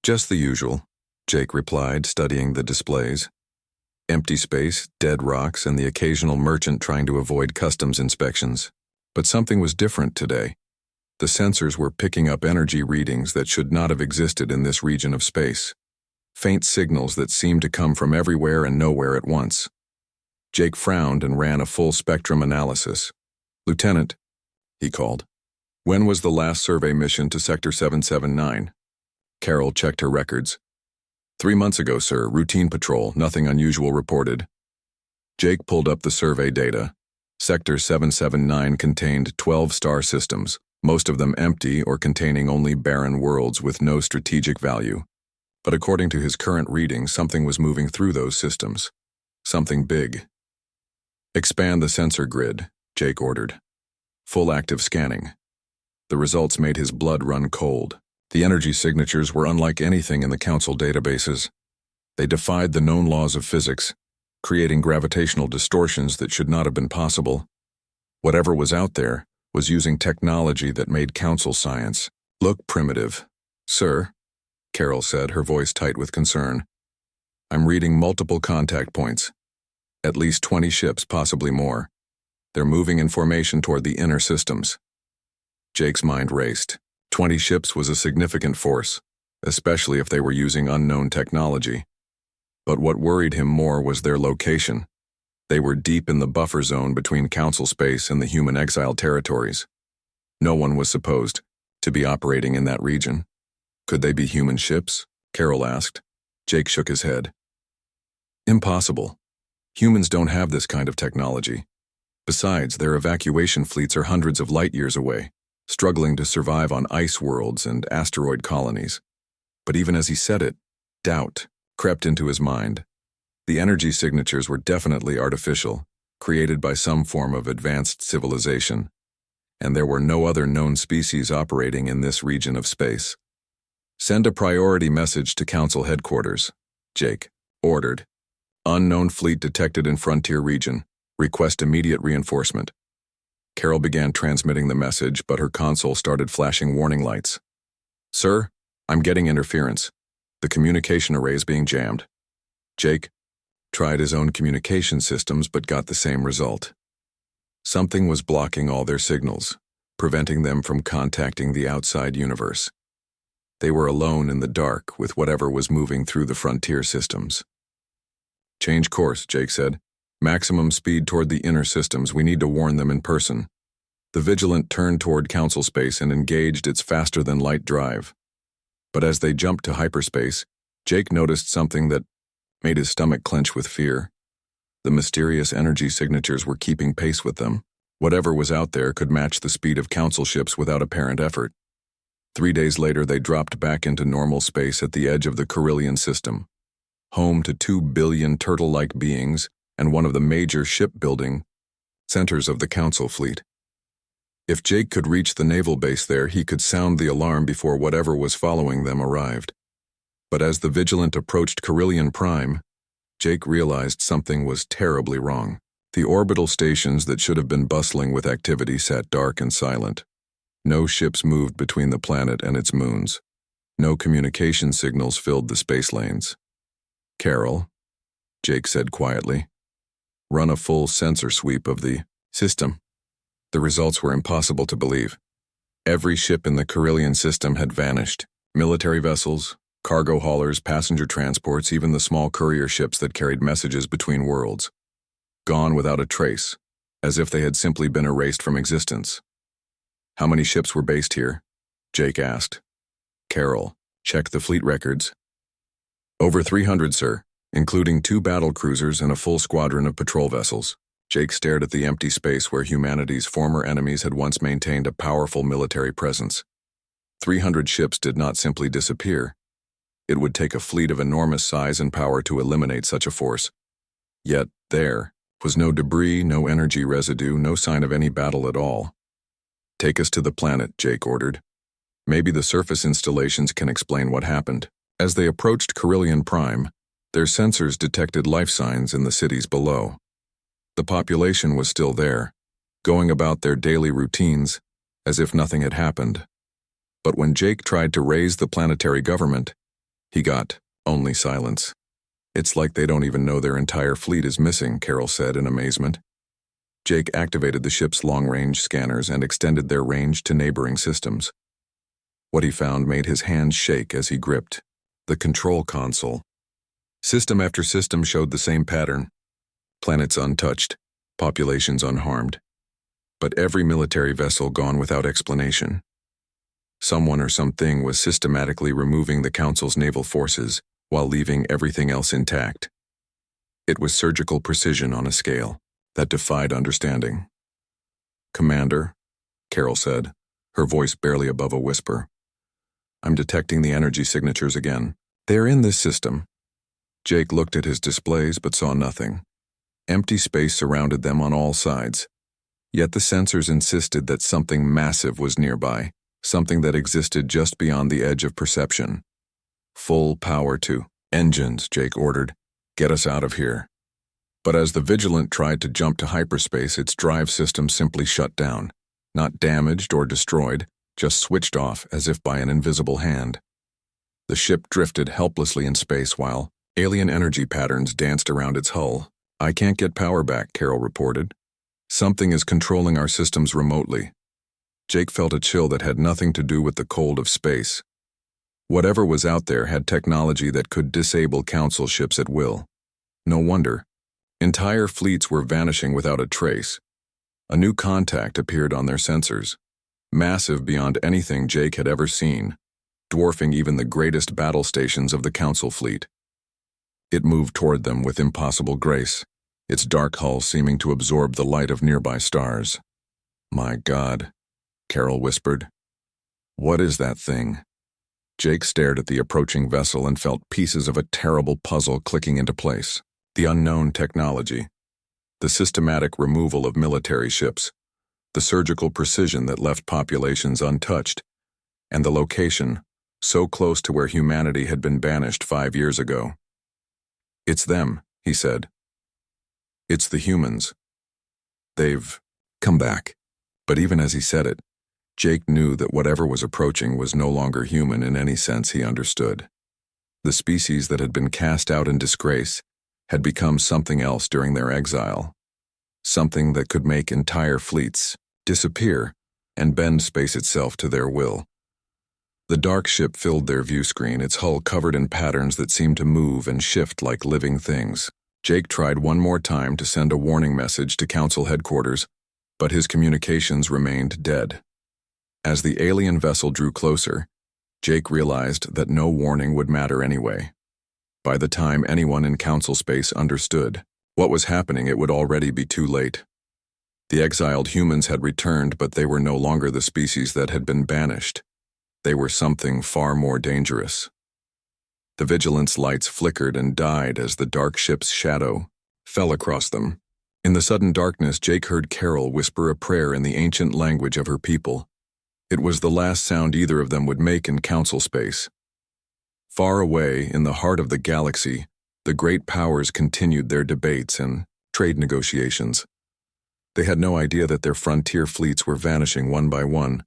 "Just the usual," Jake replied, studying the displays. Empty space, dead rocks, and the occasional merchant trying to avoid customs inspections. But something was different today. The sensors were picking up energy readings that should not have existed in this region of space. Faint signals that seemed to come from everywhere and nowhere at once. Jake frowned and ran a full-spectrum analysis. "Lieutenant," he called, "when was the last survey mission to Sector 779? Carol checked her records. 3 months ago, sir. Routine patrol. Nothing unusual reported." Jake pulled up the survey data. Sector 779 contained 12 star systems, most of them empty or containing only barren worlds with no strategic value. But according to his current readings, something was moving through those systems. Something big. "Expand the sensor grid," Jake ordered. Full active scanning. The results made his blood run cold. The energy signatures were unlike anything in the Council databases. They defied the known laws of physics, creating gravitational distortions that should not have been possible. Whatever was out there was using technology that made Council science look primitive. "Sir," Carol said, her voice tight with concern, "I'm reading multiple contact points. At least 20 ships, possibly more. They're moving in formation toward the inner systems." Jake's mind raced. 20 ships was a significant force, especially if they were using unknown technology. But what worried him more was their location. They were deep in the buffer zone between Council space and the human exile territories. No one was supposed to be operating in that region. "Could they be human ships?" Carol asked. Jake shook his head. "Impossible. Humans don't have this kind of technology. Besides, their evacuation fleets are hundreds of light years away, struggling to survive on ice worlds and asteroid colonies." But even as he said it, doubt crept into his mind. The energy signatures were definitely artificial, created by some form of advanced civilization, and there were no other known species operating in this region of space. "Send a priority message to Council headquarters," Jake ordered. "Unknown fleet detected in frontier region. Request immediate reinforcement." Carol began transmitting the message, but her console started flashing warning lights. "Sir, I'm getting interference. The communication array is being jammed." Jake tried his own communication systems but got the same result. Something was blocking all their signals, preventing them from contacting the outside universe. They were alone in the dark with whatever was moving through the frontier systems. "Change course," Jake said. "Maximum speed toward the inner systems. We need to warn them in person." The Vigilant turned toward Council space and engaged its faster-than-light drive. But as they jumped to hyperspace, Jake noticed something that made his stomach clench with fear. The mysterious energy signatures were keeping pace with them. Whatever was out there could match the speed of Council ships without apparent effort. 3 days later, they dropped back into normal space at the edge of the Carillion system, home to 2 billion turtle-like beings and one of the major shipbuilding centers of the Council fleet. If Jake could reach the naval base there, he could sound the alarm before whatever was following them arrived. But as the Vigilant approached Carillion Prime, Jake realized something was terribly wrong. The orbital stations that should have been bustling with activity sat dark and silent. No ships moved between the planet and its moons. No communication signals filled the space lanes. "Carol," Jake said quietly, "run a full sensor sweep of the system." The results were impossible to believe. Every ship in the Carillion system had vanished. Military vessels, cargo haulers, passenger transports, even the small courier ships that carried messages between worlds. Gone without a trace, as if they had simply been erased from existence. "How many ships were based here?" Jake asked. Carol checked the fleet records. "Over 300, sir, including 2 battle cruisers and a full squadron of patrol vessels." Jake stared at the empty space where humanity's former enemies had once maintained a powerful military presence. 300 ships did not simply disappear. It would take a fleet of enormous size and power to eliminate such a force. Yet, there was no debris, no energy residue, no sign of any battle at all. "Take us to the planet," Jake ordered. "Maybe the surface installations can explain what happened." As they approached Carillion Prime, their sensors detected life signs in the cities below. The population was still there, going about their daily routines as if nothing had happened. But when Jake tried to raise the planetary government, he got only silence. "It's like they don't even know their entire fleet is missing," Carol said in amazement. Jake activated the ship's long-range scanners and extended their range to neighboring systems. What he found made his hands shake as he gripped the control console. System after system showed the same pattern. Planets untouched, populations unharmed. But every military vessel gone without explanation. Someone or something was systematically removing the Council's naval forces while leaving everything else intact. It was surgical precision on a scale that defied understanding. "Commander," Carol said, her voice barely above a whisper. "I'm detecting the energy signatures again. They're in this system." Jake looked at his displays but saw nothing. Empty space surrounded them on all sides. Yet the sensors insisted that something massive was nearby, something that existed just beyond the edge of perception. "Full power to engines," Jake ordered. "Get us out of here." But as the Vigilant tried to jump to hyperspace, its drive system simply shut down. Not damaged or destroyed, just switched off as if by an invisible hand. The ship drifted helplessly in space while alien energy patterns danced around its hull. "I can't get power back," Carol reported. "Something is controlling our systems remotely." Jake felt a chill that had nothing to do with the cold of space. Whatever was out there had technology that could disable Council ships at will. No wonder. Entire fleets were vanishing without a trace. A new contact appeared on their sensors. Massive beyond anything Jake had ever seen, dwarfing even the greatest battle stations of the Council fleet. It moved toward them with impossible grace, its dark hull seeming to absorb the light of nearby stars. "My God," Carol whispered. "What is that thing?" Jake stared at the approaching vessel and felt pieces of a terrible puzzle clicking into place. The unknown technology, the systematic removal of military ships, the surgical precision that left populations untouched, and the location, so close to where humanity had been banished 5 years ago. "It's them," he said. "It's the humans. They've come back." But even as he said it, Jake knew that whatever was approaching was no longer human in any sense he understood. The species that had been cast out in disgrace had become something else during their exile. Something that could make entire fleets disappear and bend space itself to their will. The dark ship filled their view screen, its hull covered in patterns that seemed to move and shift like living things. Jake tried one more time to send a warning message to Council headquarters, but his communications remained dead. As the alien vessel drew closer, Jake realized that no warning would matter anyway. By the time anyone in Council space understood what was happening, it would already be too late. The exiled humans had returned, but they were no longer the species that had been banished. They were something far more dangerous. The Vigilance lights flickered and died as the dark ship's shadow fell across them. In the sudden darkness, Jake heard Carol whisper a prayer in the ancient language of her people. It was the last sound either of them would make in Council space. Far away, in the heart of the galaxy, the great powers continued their debates and trade negotiations. They had no idea that their frontier fleets were vanishing one by one,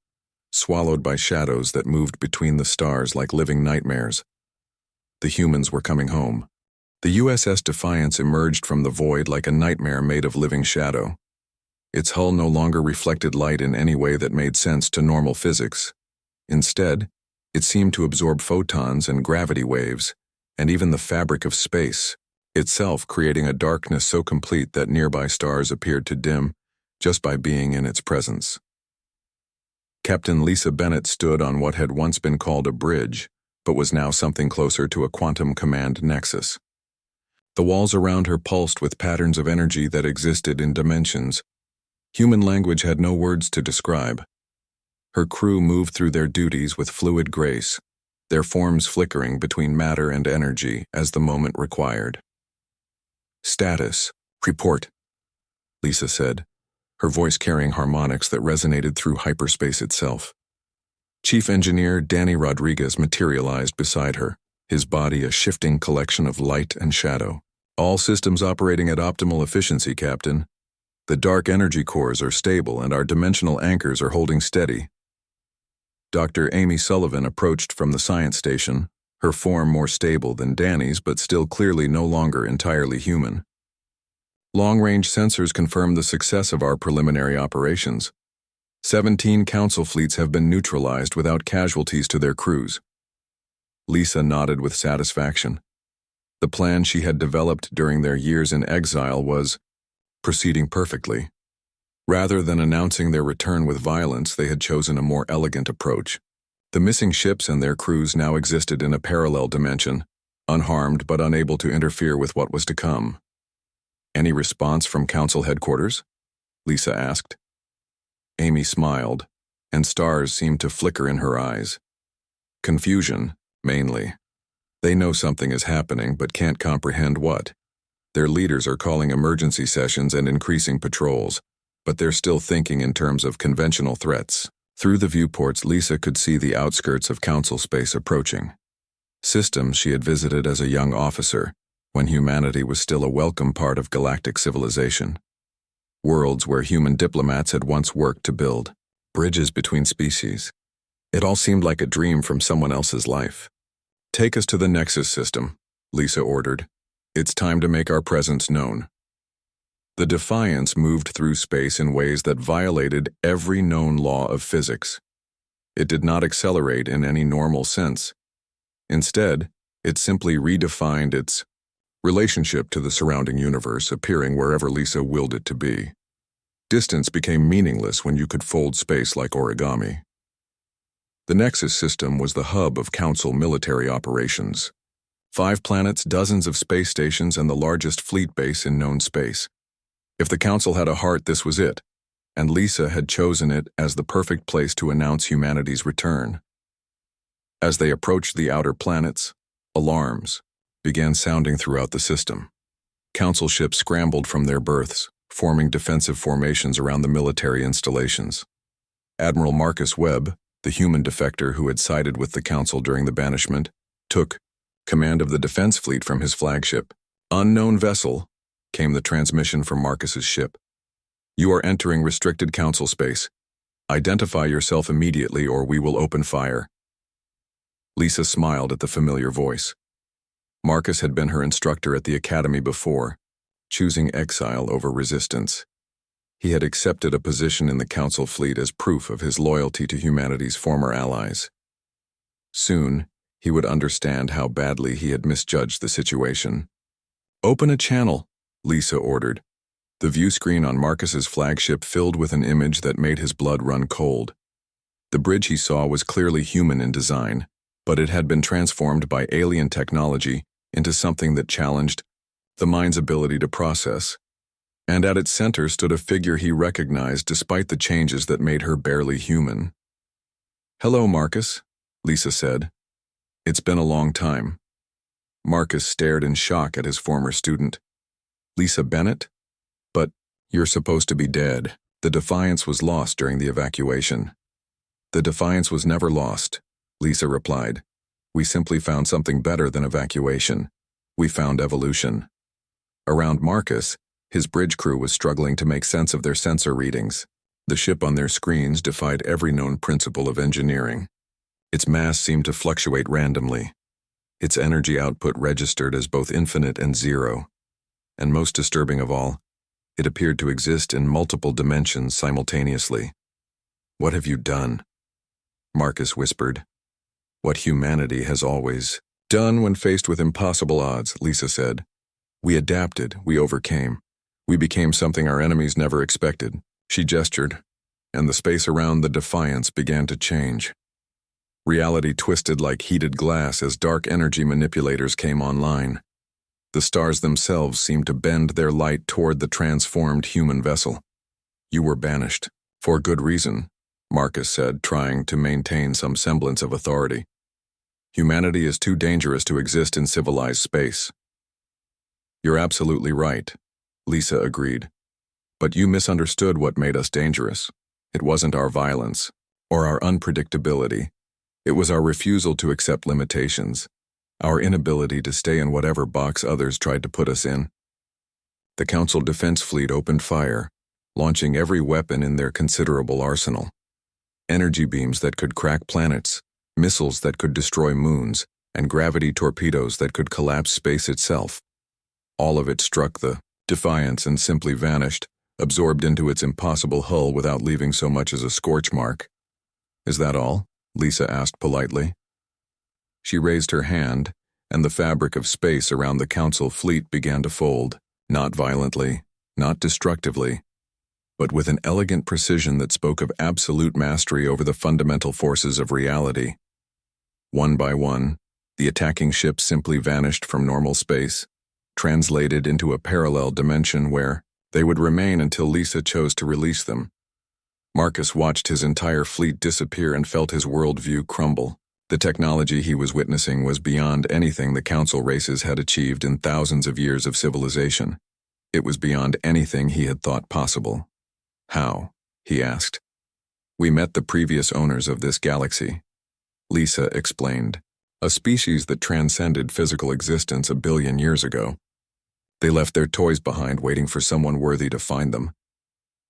swallowed by shadows that moved between the stars like living nightmares. The humans were coming home. The USS Defiance emerged from the void like a nightmare made of living shadow. Its hull no longer reflected light in any way that made sense to normal physics. Instead, it seemed to absorb photons and gravity waves, and even the fabric of space, itself creating a darkness so complete that nearby stars appeared to dim just by being in its presence. Captain Lisa Bennett stood on what had once been called a bridge, but was now something closer to a quantum command nexus. The walls around her pulsed with patterns of energy that existed in dimensions. Human language had no words to describe. Her crew moved through their duties with fluid grace, their forms flickering between matter and energy as the moment required. "Status. Report," Lisa said, her voice carrying harmonics that resonated through hyperspace itself. Chief Engineer Danny Rodriguez materialized beside her, his body a shifting collection of light and shadow. "All systems operating at optimal efficiency, Captain. The dark energy cores are stable and our dimensional anchors are holding steady." Dr. Amy Sullivan approached from the science station, her form more stable than Danny's but still clearly no longer entirely human. "Long-range sensors confirm the success of our preliminary operations. 17 Council fleets have been neutralized without casualties to their crews." Lisa nodded with satisfaction. The plan she had developed during their years in exile was proceeding perfectly. Rather than announcing their return with violence, they had chosen a more elegant approach. The missing ships and their crews now existed in a parallel dimension, unharmed but unable to interfere with what was to come. "Any response from Council headquarters?" Lisa asked. Amy smiled, and stars seemed to flicker in her eyes. "Confusion, mainly. They know something is happening but can't comprehend what. Their leaders are calling emergency sessions and increasing patrols, but they're still thinking in terms of conventional threats." Through the viewports, Lisa could see the outskirts of Council space approaching. Systems she had visited as a young officer, when humanity was still a welcome part of galactic civilization. Worlds where human diplomats had once worked to build bridges between species. It all seemed like a dream from someone else's life. "Take us to the Nexus system," Lisa ordered. "It's time to make our presence known." The Defiance moved through space in ways that violated every known law of physics. It did not accelerate in any normal sense. Instead, it simply redefined its relationship to the surrounding universe, appearing wherever Lisa willed it to be. Distance became meaningless when you could fold space like origami. The Nexus system was the hub of Council military operations. 5 planets, dozens of space stations, and the largest fleet base in known space. If the Council had a heart, this was it, and Lisa had chosen it as the perfect place to announce humanity's return. As they approached the outer planets, alarms began sounding throughout the system. Council ships scrambled from their berths, forming defensive formations around the military installations. Admiral Marcus Webb, the human defector who had sided with the Council during the banishment, took command of the defense fleet from his flagship. "Unknown vessel," came the transmission from Marcus's ship. "You are entering restricted Council space. Identify yourself immediately or we will open fire." Lisa smiled at the familiar voice. Marcus had been her instructor at the academy before, choosing exile over resistance. He had accepted a position in the Council fleet as proof of his loyalty to humanity's former allies. Soon, he would understand how badly he had misjudged the situation. "Open a channel," Lisa ordered. The view screen on Marcus's flagship filled with an image that made his blood run cold. The bridge he saw was clearly human in design, but it had been transformed by alien technology into something that challenged the mind's ability to process. And at its center stood a figure he recognized despite the changes that made her barely human. "Hello, Marcus," Lisa said. "It's been a long time." Marcus stared in shock at his former student. "Lisa Bennett? But you're supposed to be dead." The Defiance was lost during the evacuation. "The Defiance was never lost," Lisa replied. "We simply found something better than evacuation. We found evolution." Around Marcus, his bridge crew was struggling to make sense of their sensor readings. The ship on their screens defied every known principle of engineering. Its mass seemed to fluctuate randomly. Its energy output registered as both infinite and zero. And most disturbing of all, it appeared to exist in multiple dimensions simultaneously. "What have you done?" Marcus whispered. "What humanity has always done when faced with impossible odds," Lisa said. "We adapted, we overcame. We became something our enemies never expected." She gestured, and the space around the Defiance began to change. Reality twisted like heated glass as dark energy manipulators came online. The stars themselves seemed to bend their light toward the transformed human vessel. "You were banished. For good reason," Marcus said, trying to maintain some semblance of authority. "Humanity is too dangerous to exist in civilized space." "You're absolutely right," Lisa agreed. "But you misunderstood what made us dangerous. It wasn't our violence, or our unpredictability. It was our refusal to accept limitations, our inability to stay in whatever box others tried to put us in." The Council Defense Fleet opened fire, launching every weapon in their considerable arsenal. Energy beams that could crack planets, missiles that could destroy moons, and gravity torpedoes that could collapse space itself. All of it struck the Defiance and simply vanished, absorbed into its impossible hull without leaving so much as a scorch mark. "Is that all?" Lisa asked politely. She raised her hand, and the fabric of space around the Council fleet began to fold, not violently, not destructively, but with an elegant precision that spoke of absolute mastery over the fundamental forces of reality. One by one, the attacking ships simply vanished from normal space, translated into a parallel dimension where they would remain until Lisa chose to release them. Marcus watched his entire fleet disappear and felt his worldview crumble. The technology he was witnessing was beyond anything the Council races had achieved in thousands of years of civilization. It was beyond anything he had thought possible. "How?" he asked. "We met the previous owners of this galaxy," Lisa explained, "a species that transcended physical existence 1 billion years ago. They left their toys behind waiting for someone worthy to find them.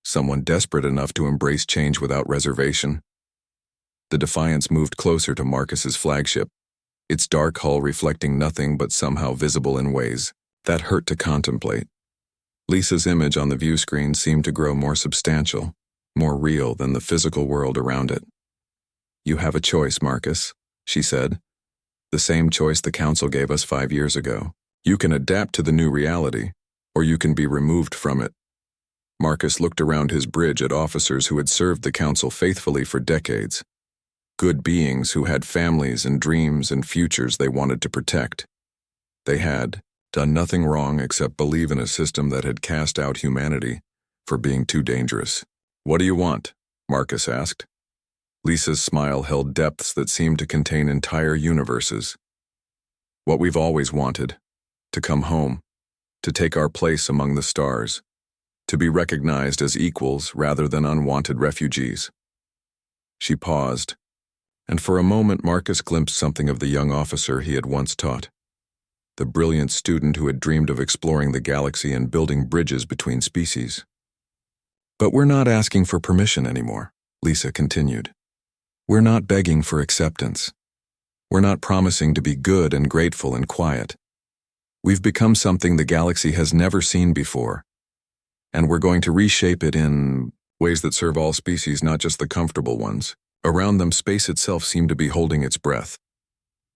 Someone desperate enough to embrace change without reservation." The Defiance moved closer to Marcus's flagship, its dark hull reflecting nothing but somehow visible in ways that hurt to contemplate. Lisa's image on the view screen seemed to grow more substantial, more real than the physical world around it. "You have a choice, Marcus," she said. "The same choice the Council gave us 5 years ago. You can adapt to the new reality, or you can be removed from it." Marcus looked around his bridge at officers who had served the Council faithfully for decades. Good beings who had families and dreams and futures they wanted to protect. They had done nothing wrong except believe in a system that had cast out humanity for being too dangerous. "What do you want?" Marcus asked. Lisa's smile held depths that seemed to contain entire universes. "What we've always wanted. To come home. To take our place among the stars. To be recognized as equals rather than unwanted refugees." She paused, and for a moment Marcus glimpsed something of the young officer he had once taught. The brilliant student who had dreamed of exploring the galaxy and building bridges between species. "But we're not asking for permission anymore," Lisa continued. "We're not begging for acceptance. We're not promising to be good and grateful and quiet. We've become something the galaxy has never seen before, and we're going to reshape it in ways that serve all species, not just the comfortable ones." Around them, space itself seemed to be holding its breath.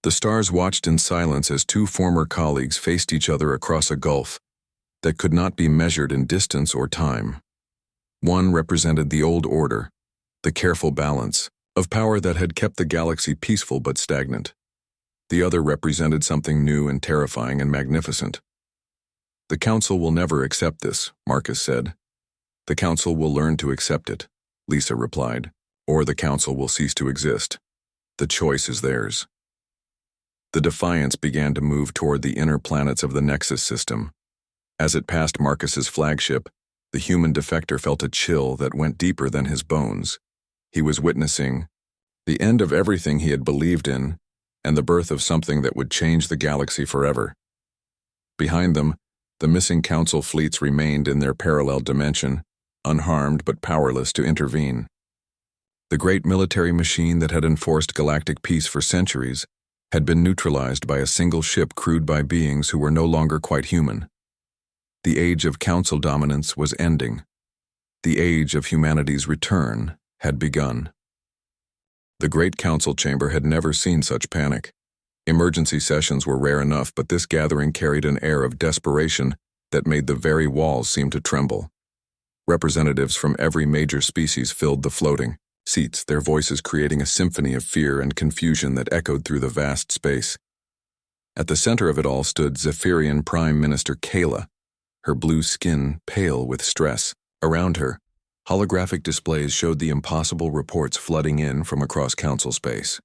The stars watched in silence as 2 former colleagues faced each other across a gulf that could not be measured in distance or time. One represented the old order, the careful balance of power that had kept the galaxy peaceful but stagnant. The other represented something new and terrifying and magnificent. "The Council will never accept this," Marcus said. "The Council will learn to accept it," Lisa replied, "or the Council will cease to exist. The choice is theirs." The Defiance began to move toward the inner planets of the Nexus system. As it passed Marcus's flagship, the human defector felt a chill that went deeper than his bones. He was witnessing the end of everything he had believed in, and the birth of something that would change the galaxy forever. Behind them, the missing Council fleets remained in their parallel dimension, unharmed but powerless to intervene. The great military machine that had enforced galactic peace for centuries had been neutralized by a single ship crewed by beings who were no longer quite human. The age of Council dominance was ending. The age of humanity's return had begun. The Great Council chamber had never seen such panic. Emergency sessions were rare enough, but this gathering carried an air of desperation that made the very walls seem to tremble. Representatives from every major species filled the floating seats, their voices creating a symphony of fear and confusion that echoed through the vast space. At the center of it all stood Zephyrian Prime Minister Kayla, her blue skin pale with stress. Around her, holographic displays showed the impossible reports flooding in from across council space.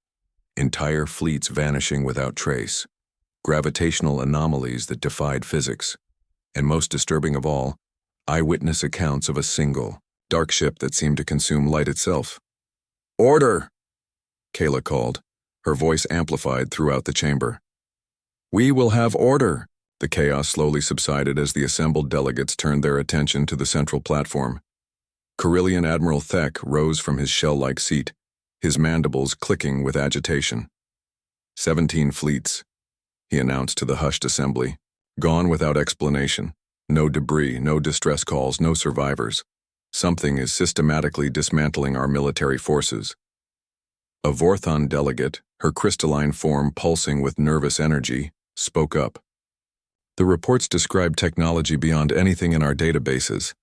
Entire fleets vanishing without trace, gravitational anomalies that defied physics, and most disturbing of all, eyewitness accounts of a single, dark ship that seemed to consume light itself. "Order!" Kayla called, her voice amplified throughout the chamber. "We will have order!" The chaos slowly subsided as the assembled delegates turned their attention to the central platform. Carillion Admiral Thek rose from his shell-like seat, his mandibles clicking with agitation. 17 fleets, he announced to the hushed assembly, gone without explanation. No debris, no distress calls, no survivors. Something is systematically dismantling our military forces. A Vorthon delegate, her crystalline form pulsing with nervous energy, spoke up. "The reports describe technology beyond anything in our databases.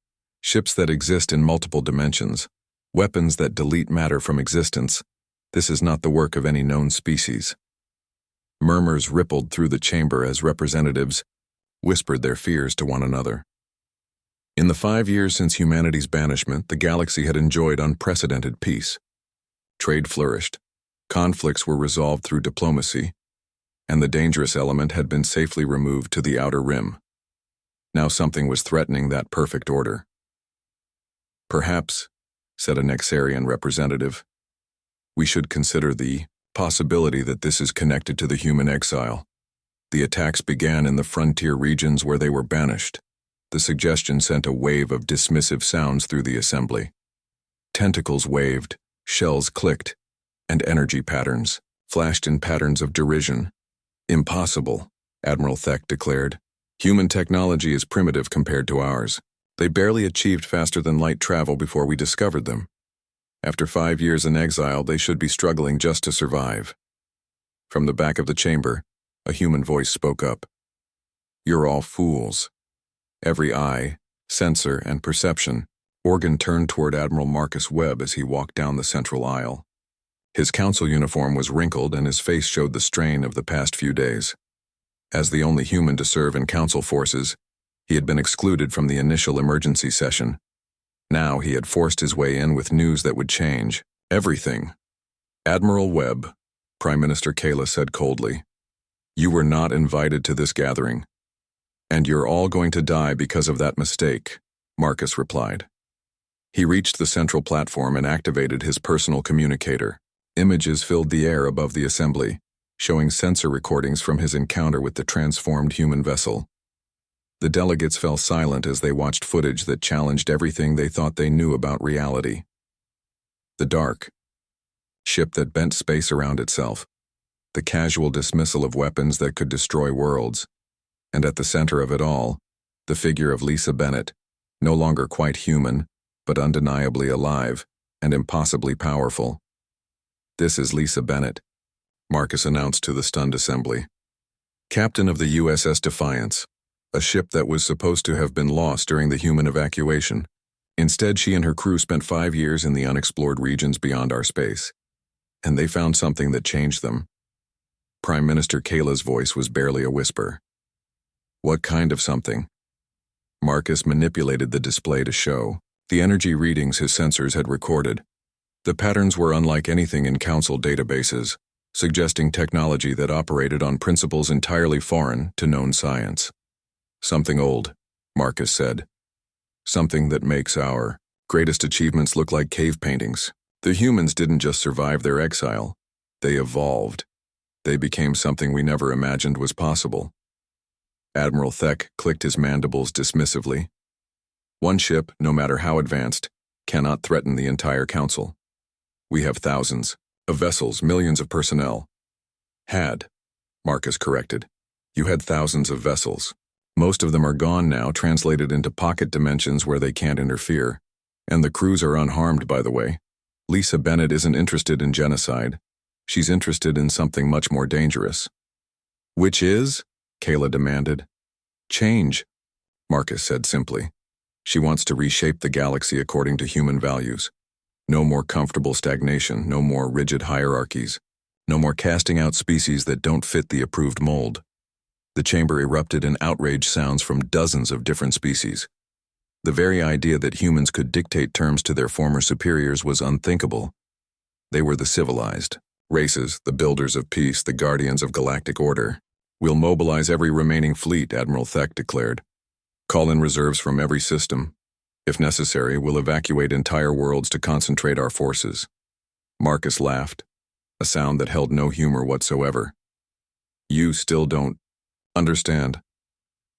Ships that exist in multiple dimensions. Weapons that delete matter from existence. This is not the work of any known species." Murmurs rippled through the chamber as representatives whispered their fears to one another. In the 5 years since humanity's banishment, the galaxy had enjoyed unprecedented peace. Trade flourished, conflicts were resolved through diplomacy, and the dangerous element had been safely removed to the outer rim. Now something was threatening that perfect order. "Perhaps," said a Nexarian representative, "we should consider the possibility that this is connected to the human exile. The attacks began in the frontier regions where they were banished." The suggestion sent a wave of dismissive sounds through the assembly. Tentacles waved, shells clicked, and energy patterns flashed in patterns of derision. "Impossible," Admiral Thek declared. "Human technology is primitive compared to ours. They barely achieved faster than light travel before we discovered them. After 5 years in exile, they should be struggling just to survive." From the back of the chamber, a human voice spoke up. "You're all fools." Every eye, sensor, and perception organ turned toward Admiral Marcus Webb as he walked down the central aisle. His council uniform was wrinkled and his face showed the strain of the past few days. As the only human to serve in council forces, he had been excluded from the initial emergency session. Now he had forced his way in with news that would change everything. "Admiral Webb," Prime Minister Kayla said coldly, "you were not invited to this gathering. And you're all going to die because of that mistake," Marcus replied. He reached the central platform and activated his personal communicator. Images filled the air above the assembly, showing sensor recordings from his encounter with the transformed human vessel. The delegates fell silent as they watched footage that challenged everything they thought they knew about reality. The dark ship that bent space around itself, the casual dismissal of weapons that could destroy worlds, and at the center of it all, the figure of Lisa Bennett, no longer quite human, but undeniably alive and impossibly powerful. "This is Lisa Bennett," Marcus announced to the stunned assembly. "Captain of the USS Defiance, a ship that was supposed to have been lost during the human evacuation. Instead, she and her crew spent 5 years in the unexplored regions beyond our space, and they found something that changed them." Prime Minister Kayla's voice was barely a whisper. "What kind of something?" Marcus manipulated the display to show the energy readings his sensors had recorded. The patterns were unlike anything in council databases, suggesting technology that operated on principles entirely foreign to known science. "Something old," Marcus said. "Something that makes our greatest achievements look like cave paintings. The humans didn't just survive their exile, they evolved. They became something we never imagined was possible." Admiral Thek clicked his mandibles dismissively. "One ship, no matter how advanced, cannot threaten the entire council. We have thousands of vessels, millions of personnel." "Had," Marcus corrected. "You had thousands of vessels. Most of them are gone now, translated into pocket dimensions where they can't interfere. And the crews are unharmed, by the way. Lisa Bennett isn't interested in genocide. She's interested in something much more dangerous." "Which is?" Kayla demanded. "Change," Marcus said simply. "She wants to reshape the galaxy according to human values. No more comfortable stagnation, no more rigid hierarchies, no more casting out species that don't fit the approved mold." The chamber erupted in outraged sounds from dozens of different species. The very idea that humans could dictate terms to their former superiors was unthinkable. They were the civilized races, the builders of peace, the guardians of galactic order. "We'll mobilize every remaining fleet," Admiral Thek declared. "Call in reserves from every system. If necessary, we'll evacuate entire worlds to concentrate our forces." Marcus laughed, a sound that held no humor whatsoever. "You still don't understand.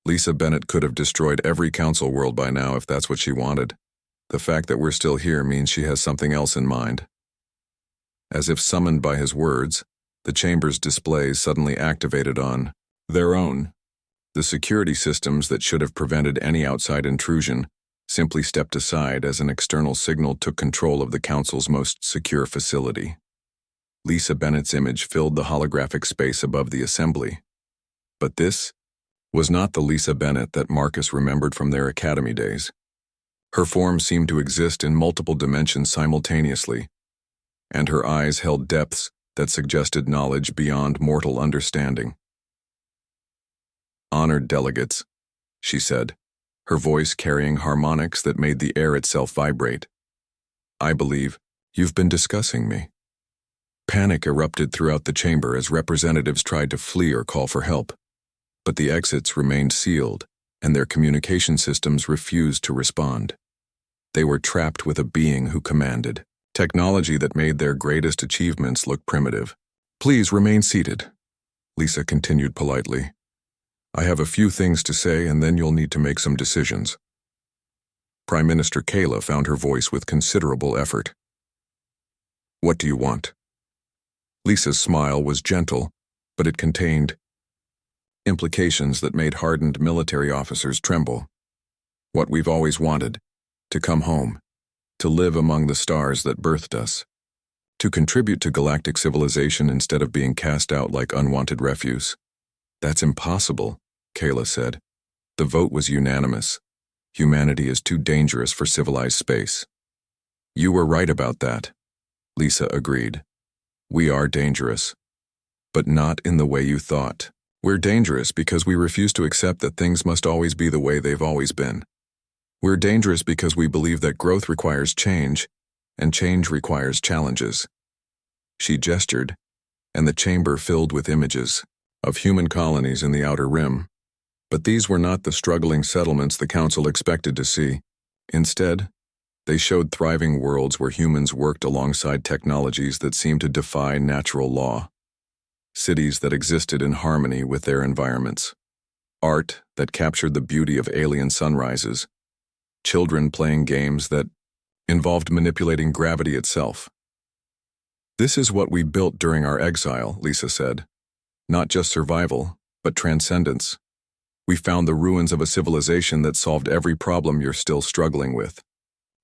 Lisa Bennett could have destroyed every council world by now if that's what she wanted. The fact that we're still here means she has something else in mind." As if summoned by his words, the chamber's displays suddenly activated on their own. The security systems that should have prevented any outside intrusion simply stepped aside as an external signal took control of the council's most secure facility. Lisa Bennett's image filled the holographic space above the assembly. But this was not the Lisa Bennett that Marcus remembered from their academy days. Her form seemed to exist in multiple dimensions simultaneously, and her eyes held depths that suggested knowledge beyond mortal understanding. "Honored delegates," she said, her voice carrying harmonics that made the air itself vibrate. "I believe you've been discussing me." Panic erupted throughout the chamber as representatives tried to flee or call for help. But the exits remained sealed, and their communication systems refused to respond. They were trapped with a being who commanded. Technology that made their greatest achievements look primitive. "Please remain seated," Lisa continued politely. "I have a few things to say, and then you'll need to make some decisions." Prime Minister Kayla found her voice with considerable effort. "What do you want?" Lisa's smile was gentle, but it contained implications that made hardened military officers tremble. "What we've always wanted: to come home. To live among the stars that birthed us. To contribute to galactic civilization instead of being cast out like unwanted refuse." "That's impossible," Kayla said. The vote was unanimous. Humanity is too dangerous for civilized space. "You were right about that," Lisa agreed. "We are dangerous. But not in the way you thought. We're dangerous because we refuse to accept that things must always be the way they've always been. We're dangerous because we believe that growth requires change, and change requires challenges." She gestured, and the chamber filled with images of human colonies in the outer rim. But these were not the struggling settlements the council expected to see. Instead, they showed thriving worlds where humans worked alongside technologies that seemed to defy natural law. Cities that existed in harmony with their environments. Art that captured the beauty of alien sunrises. Children playing games that involved manipulating gravity itself. "This is what we built during our exile," Lisa said. "Not just survival, but transcendence. We found the ruins of a civilization that solved every problem you're still struggling with.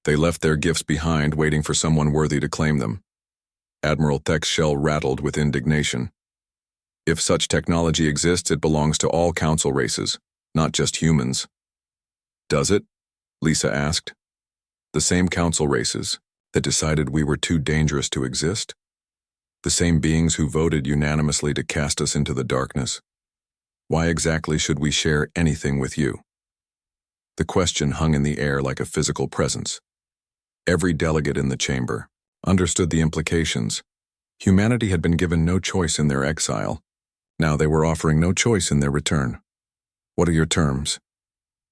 They left their gifts behind, waiting for someone worthy to claim them." Admiral Thek's shell rattled with indignation. "If such technology exists, it belongs to all council races, not just humans." "Does it?" Lisa asked. "The same council races that decided we were too dangerous to exist? The same beings who voted unanimously to cast us into the darkness? Why exactly should we share anything with you?" The question hung in the air like a physical presence. Every delegate in the chamber understood the implications. Humanity had been given no choice in their exile. Now they were offering no choice in their return. "What are your terms?"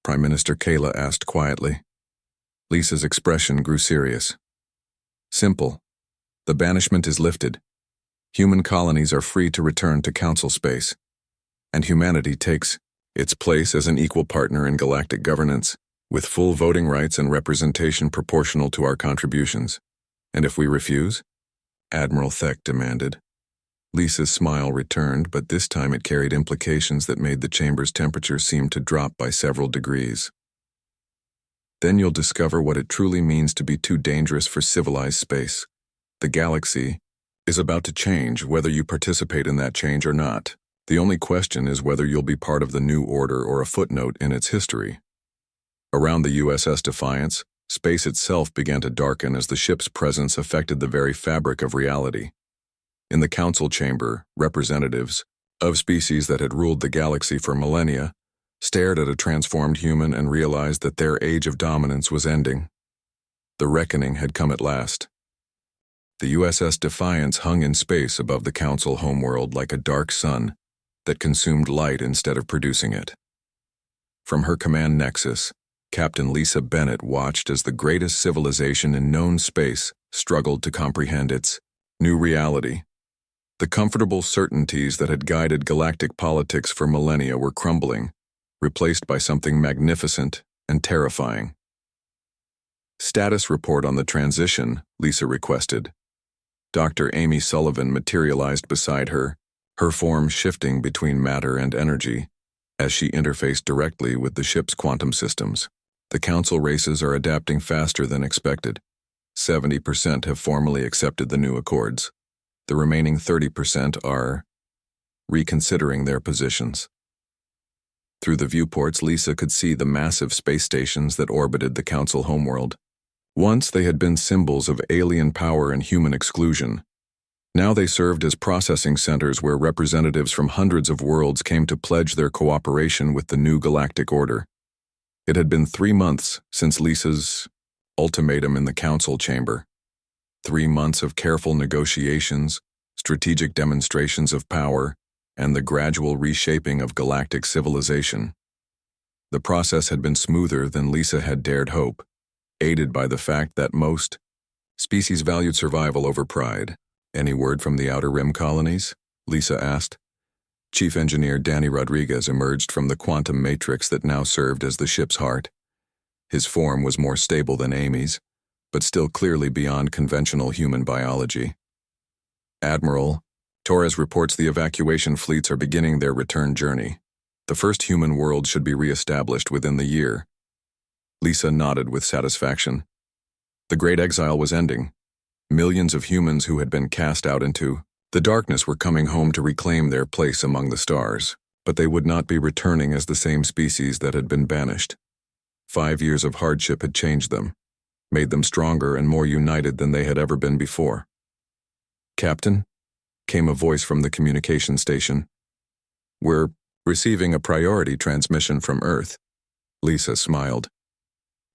Prime Minister Kayla asked quietly. Lisa's expression grew serious. "Simple. The banishment is lifted. Human colonies are free to return to council space, and humanity takes its place as an equal partner in galactic governance, with full voting rights and representation proportional to our contributions." "And if we refuse?" Admiral Thek demanded. Lisa's smile returned, but this time it carried implications that made the chamber's temperature seem to drop by several degrees. "Then you'll discover what it truly means to be too dangerous for civilized space. The galaxy is about to change, whether you participate in that change or not. The only question is whether you'll be part of the new order or a footnote in its history." Around the USS Defiance, space itself began to darken as the ship's presence affected the very fabric of reality. In the council chamber, representatives of species that had ruled the galaxy for millennia, stared at a transformed human and realized that their age of dominance was ending. The reckoning had come at last. The USS Defiance hung in space above the Council homeworld like a dark sun that consumed light instead of producing it. From her command nexus, Captain Lisa Bennett watched as the greatest civilization in known space struggled to comprehend its new reality. The comfortable certainties that had guided galactic politics for millennia were crumbling, replaced by something magnificent and terrifying. Status report on the transition, Lisa requested. Dr. Amy Sullivan materialized beside her, her form shifting between matter and energy, as she interfaced directly with the ship's quantum systems. The Council races are adapting faster than expected. 70% have formally accepted the new accords. The remaining 30% are reconsidering their positions. Through the viewports, Lisa could see the massive space stations that orbited the Council homeworld. Once they had been symbols of alien power and human exclusion. Now they served as processing centers where representatives from hundreds of worlds came to pledge their cooperation with the new galactic order. It had been 3 months since Lisa's ultimatum in the Council chamber. 3 months of careful negotiations, strategic demonstrations of power, and the gradual reshaping of galactic civilization. The process had been smoother than Lisa had dared hope, aided by the fact that most species valued survival over pride. "Any word from the Outer Rim colonies?" Lisa asked. Chief Engineer Danny Rodriguez emerged from the quantum matrix that now served as the ship's heart. His form was more stable than Amy's, but still clearly beyond conventional human biology. "Admiral, Torres reports the evacuation fleets are beginning their return journey. The first human world should be re-established within the year." Lisa nodded with satisfaction. The Great Exile was ending. Millions of humans who had been cast out into the darkness were coming home to reclaim their place among the stars, but they would not be returning as the same species that had been banished. 5 years of hardship had changed them, made them stronger and more united than they had ever been before. "Captain," came a voice from the communication station. "We're receiving a priority transmission from Earth." Lisa smiled.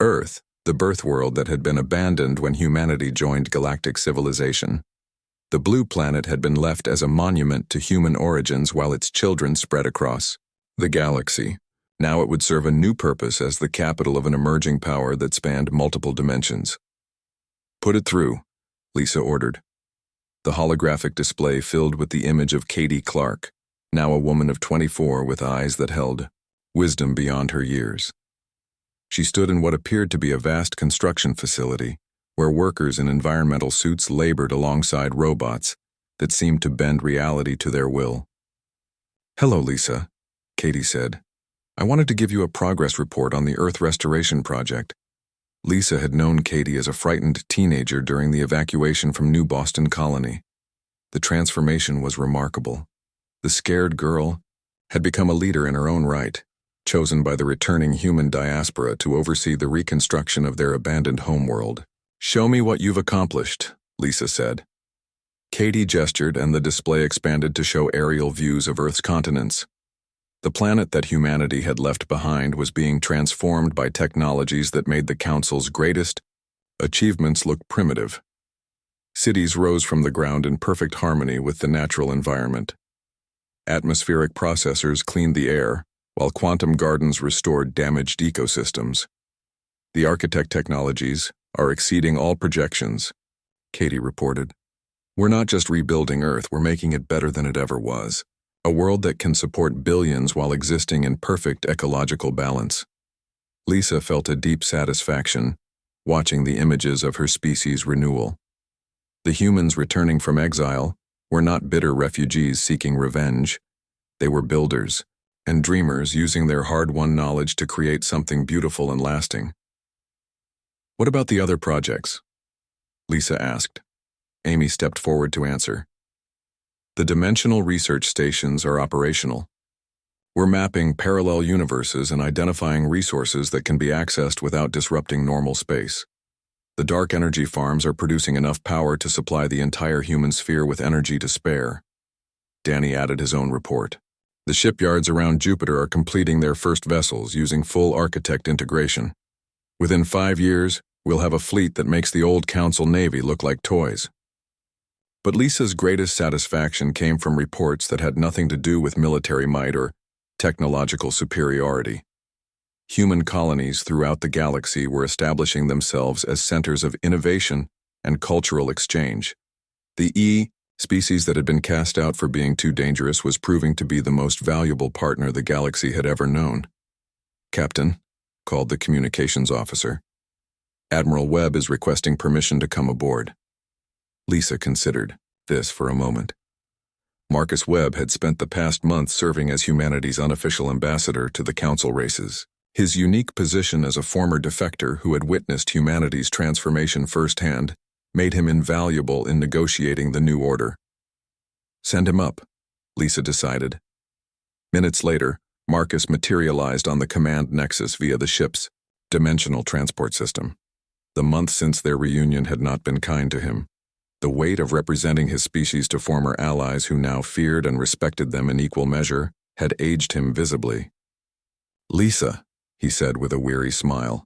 Earth, the birth world that had been abandoned when humanity joined galactic civilization. The blue planet had been left as a monument to human origins while its children spread across the galaxy. Now it would serve a new purpose as the capital of an emerging power that spanned multiple dimensions. "Put it through," Lisa ordered. The holographic display filled with the image of Katie Clark, now a woman of 24 with eyes that held wisdom beyond her years. She stood in what appeared to be a vast construction facility, where workers in environmental suits labored alongside robots that seemed to bend reality to their will. "Hello, Lisa," Katie said. "I wanted to give you a progress report on the Earth Restoration Project." Lisa had known Katie as a frightened teenager during the evacuation from New Boston Colony. The transformation was remarkable. The scared girl had become a leader in her own right, chosen by the returning human diaspora to oversee the reconstruction of their abandoned homeworld. "Show me what you've accomplished," Lisa said. Katie gestured and the display expanded to show aerial views of Earth's continents. The planet that humanity had left behind was being transformed by technologies that made the Council's greatest achievements look primitive. Cities rose from the ground in perfect harmony with the natural environment. Atmospheric processors cleaned the air, while quantum gardens restored damaged ecosystems. "The architect technologies are exceeding all projections," Katie reported. "We're not just rebuilding Earth, we're making it better than it ever was. A world that can support billions while existing in perfect ecological balance." Lisa felt a deep satisfaction, watching the images of her species' renewal. The humans returning from exile were not bitter refugees seeking revenge. They were builders and dreamers using their hard-won knowledge to create something beautiful and lasting. "What about the other projects?" Lisa asked. Amy stepped forward to answer. "The dimensional research stations are operational. We're mapping parallel universes and identifying resources that can be accessed without disrupting normal space. The dark energy farms are producing enough power to supply the entire human sphere with energy to spare. Danny added his own report. The shipyards around Jupiter are completing their first vessels using full architect integration. Within 5 years, we'll have a fleet that makes the old Council Navy look like toys. But Lisa's greatest satisfaction came from reports that had nothing to do with military might or technological superiority. Human colonies throughout the galaxy were establishing themselves as centers of innovation and cultural exchange. The species that had been cast out for being too dangerous was proving to be the most valuable partner the galaxy had ever known. "Captain," called the communications officer. "Admiral Webb is requesting permission to come aboard." Lisa considered this for a moment. Marcus Webb had spent the past month serving as humanity's unofficial ambassador to the Council races. His unique position as a former defector who had witnessed humanity's transformation firsthand made him invaluable in negotiating the new order. Send him up, Lisa decided. Minutes later, Marcus materialized on the command nexus via the ship's dimensional transport system. The month since their reunion had not been kind to him. The weight of representing his species to former allies who now feared and respected them in equal measure had aged him visibly. "Lisa," he said with a weary smile,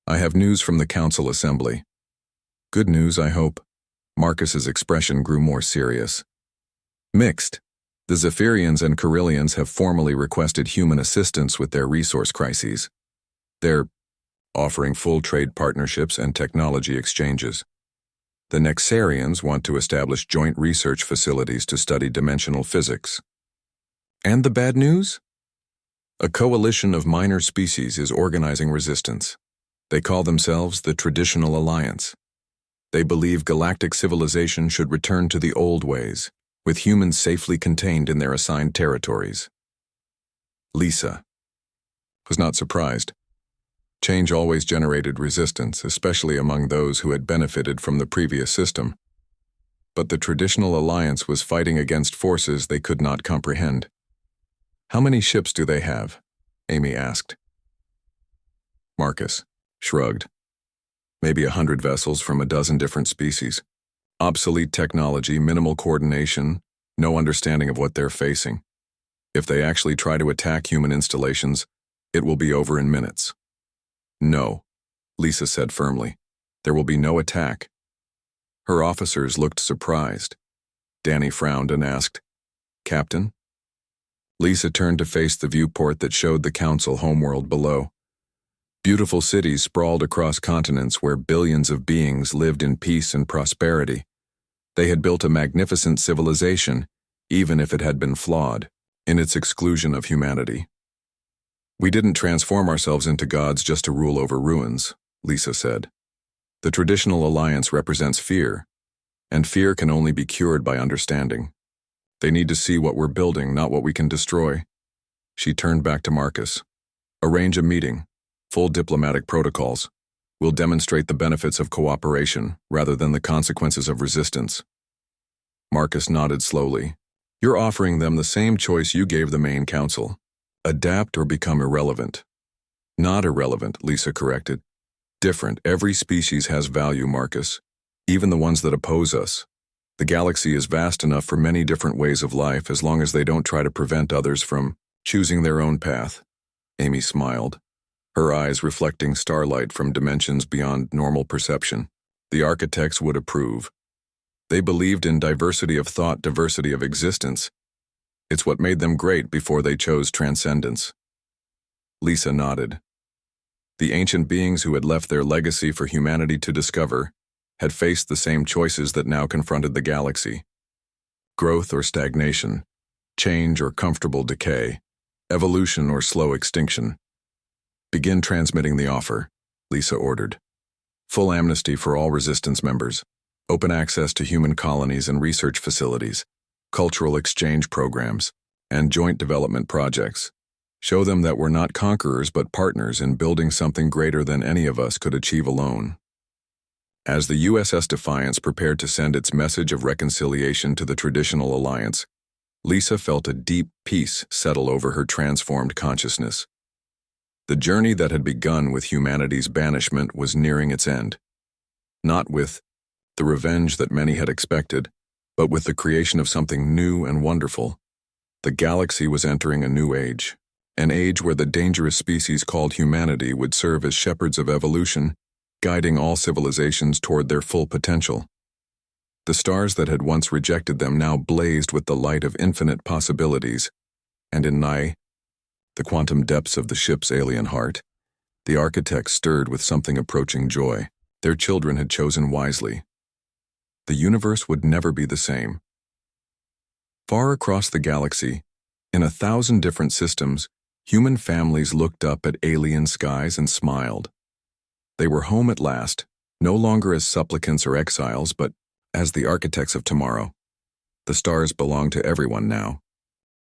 "I have news from the Council Assembly." "Good news, I hope." Marcus's expression grew more serious. "Mixed. The Zephyrians and Carillions have formally requested human assistance with their resource crises. They're offering full trade partnerships and technology exchanges. The Nexarians want to establish joint research facilities to study dimensional physics. And the bad news? A coalition of minor species is organizing resistance. They call themselves the Traditional Alliance. They believe galactic civilization should return to the old ways, with humans safely contained in their assigned territories." Lisa was not surprised. Change always generated resistance, especially among those who had benefited from the previous system. But the Traditional Alliance was fighting against forces they could not comprehend. "How many ships do they have?" Amy asked. Marcus shrugged. "Maybe 100 vessels from a dozen different species. Obsolete technology, minimal coordination, no understanding of what they're facing. If they actually try to attack human installations, it will be over in minutes." "No," Lisa said firmly. "There will be no attack." Her officers looked surprised. Danny frowned and asked, "Captain?" Lisa turned to face the viewport that showed the Council homeworld below. Beautiful cities sprawled across continents where billions of beings lived in peace and prosperity. They had built a magnificent civilization, even if it had been flawed, in its exclusion of humanity. "We didn't transform ourselves into gods just to rule over ruins," Lisa said. "The Traditional Alliance represents fear, and fear can only be cured by understanding. They need to see what we're building, not what we can destroy." She turned back to Marcus. "Arrange a meeting. Full diplomatic protocols. We'll demonstrate the benefits of cooperation rather than the consequences of resistance." Marcus nodded slowly. "You're offering them the same choice you gave the main council. Adapt or become irrelevant." "Not irrelevant," Lisa corrected. "Different. Every species has value, Marcus. Even the ones that oppose us. The galaxy is vast enough for many different ways of life as long as they don't try to prevent others from choosing their own path." Amy smiled, her eyes reflecting starlight from dimensions beyond normal perception. The architects would approve. They believed in diversity of thought, diversity of existence. It's what made them great before they chose transcendence. Lisa nodded. The ancient beings who had left their legacy for humanity to discover had faced the same choices that now confronted the galaxy. Growth or stagnation, change or comfortable decay, evolution or slow extinction. "Begin transmitting the offer," Lisa ordered. "Full amnesty for all resistance members, open access to human colonies and research facilities, cultural exchange programs, and joint development projects. Show them that we're not conquerors but partners in building something greater than any of us could achieve alone." As the USS Defiance prepared to send its message of reconciliation to the Traditional Alliance, Lisa felt a deep peace settle over her transformed consciousness. The journey that had begun with humanity's banishment was nearing its end. Not with the revenge that many had expected, But with the creation of something new and wonderful, the galaxy was entering a new age, an age where the dangerous species called humanity would serve as shepherds of evolution, guiding all civilizations toward their full potential. The stars that had once rejected them now blazed with the light of infinite possibilities, and in the quantum depths of the ship's alien heart, the architects stirred with something approaching joy. Their children had chosen wisely. The universe would never be the same. Far across the galaxy, in 1,000 different systems, human families looked up at alien skies and smiled. They were home at last, no longer as supplicants or exiles, but as the architects of tomorrow. The stars belonged to everyone now,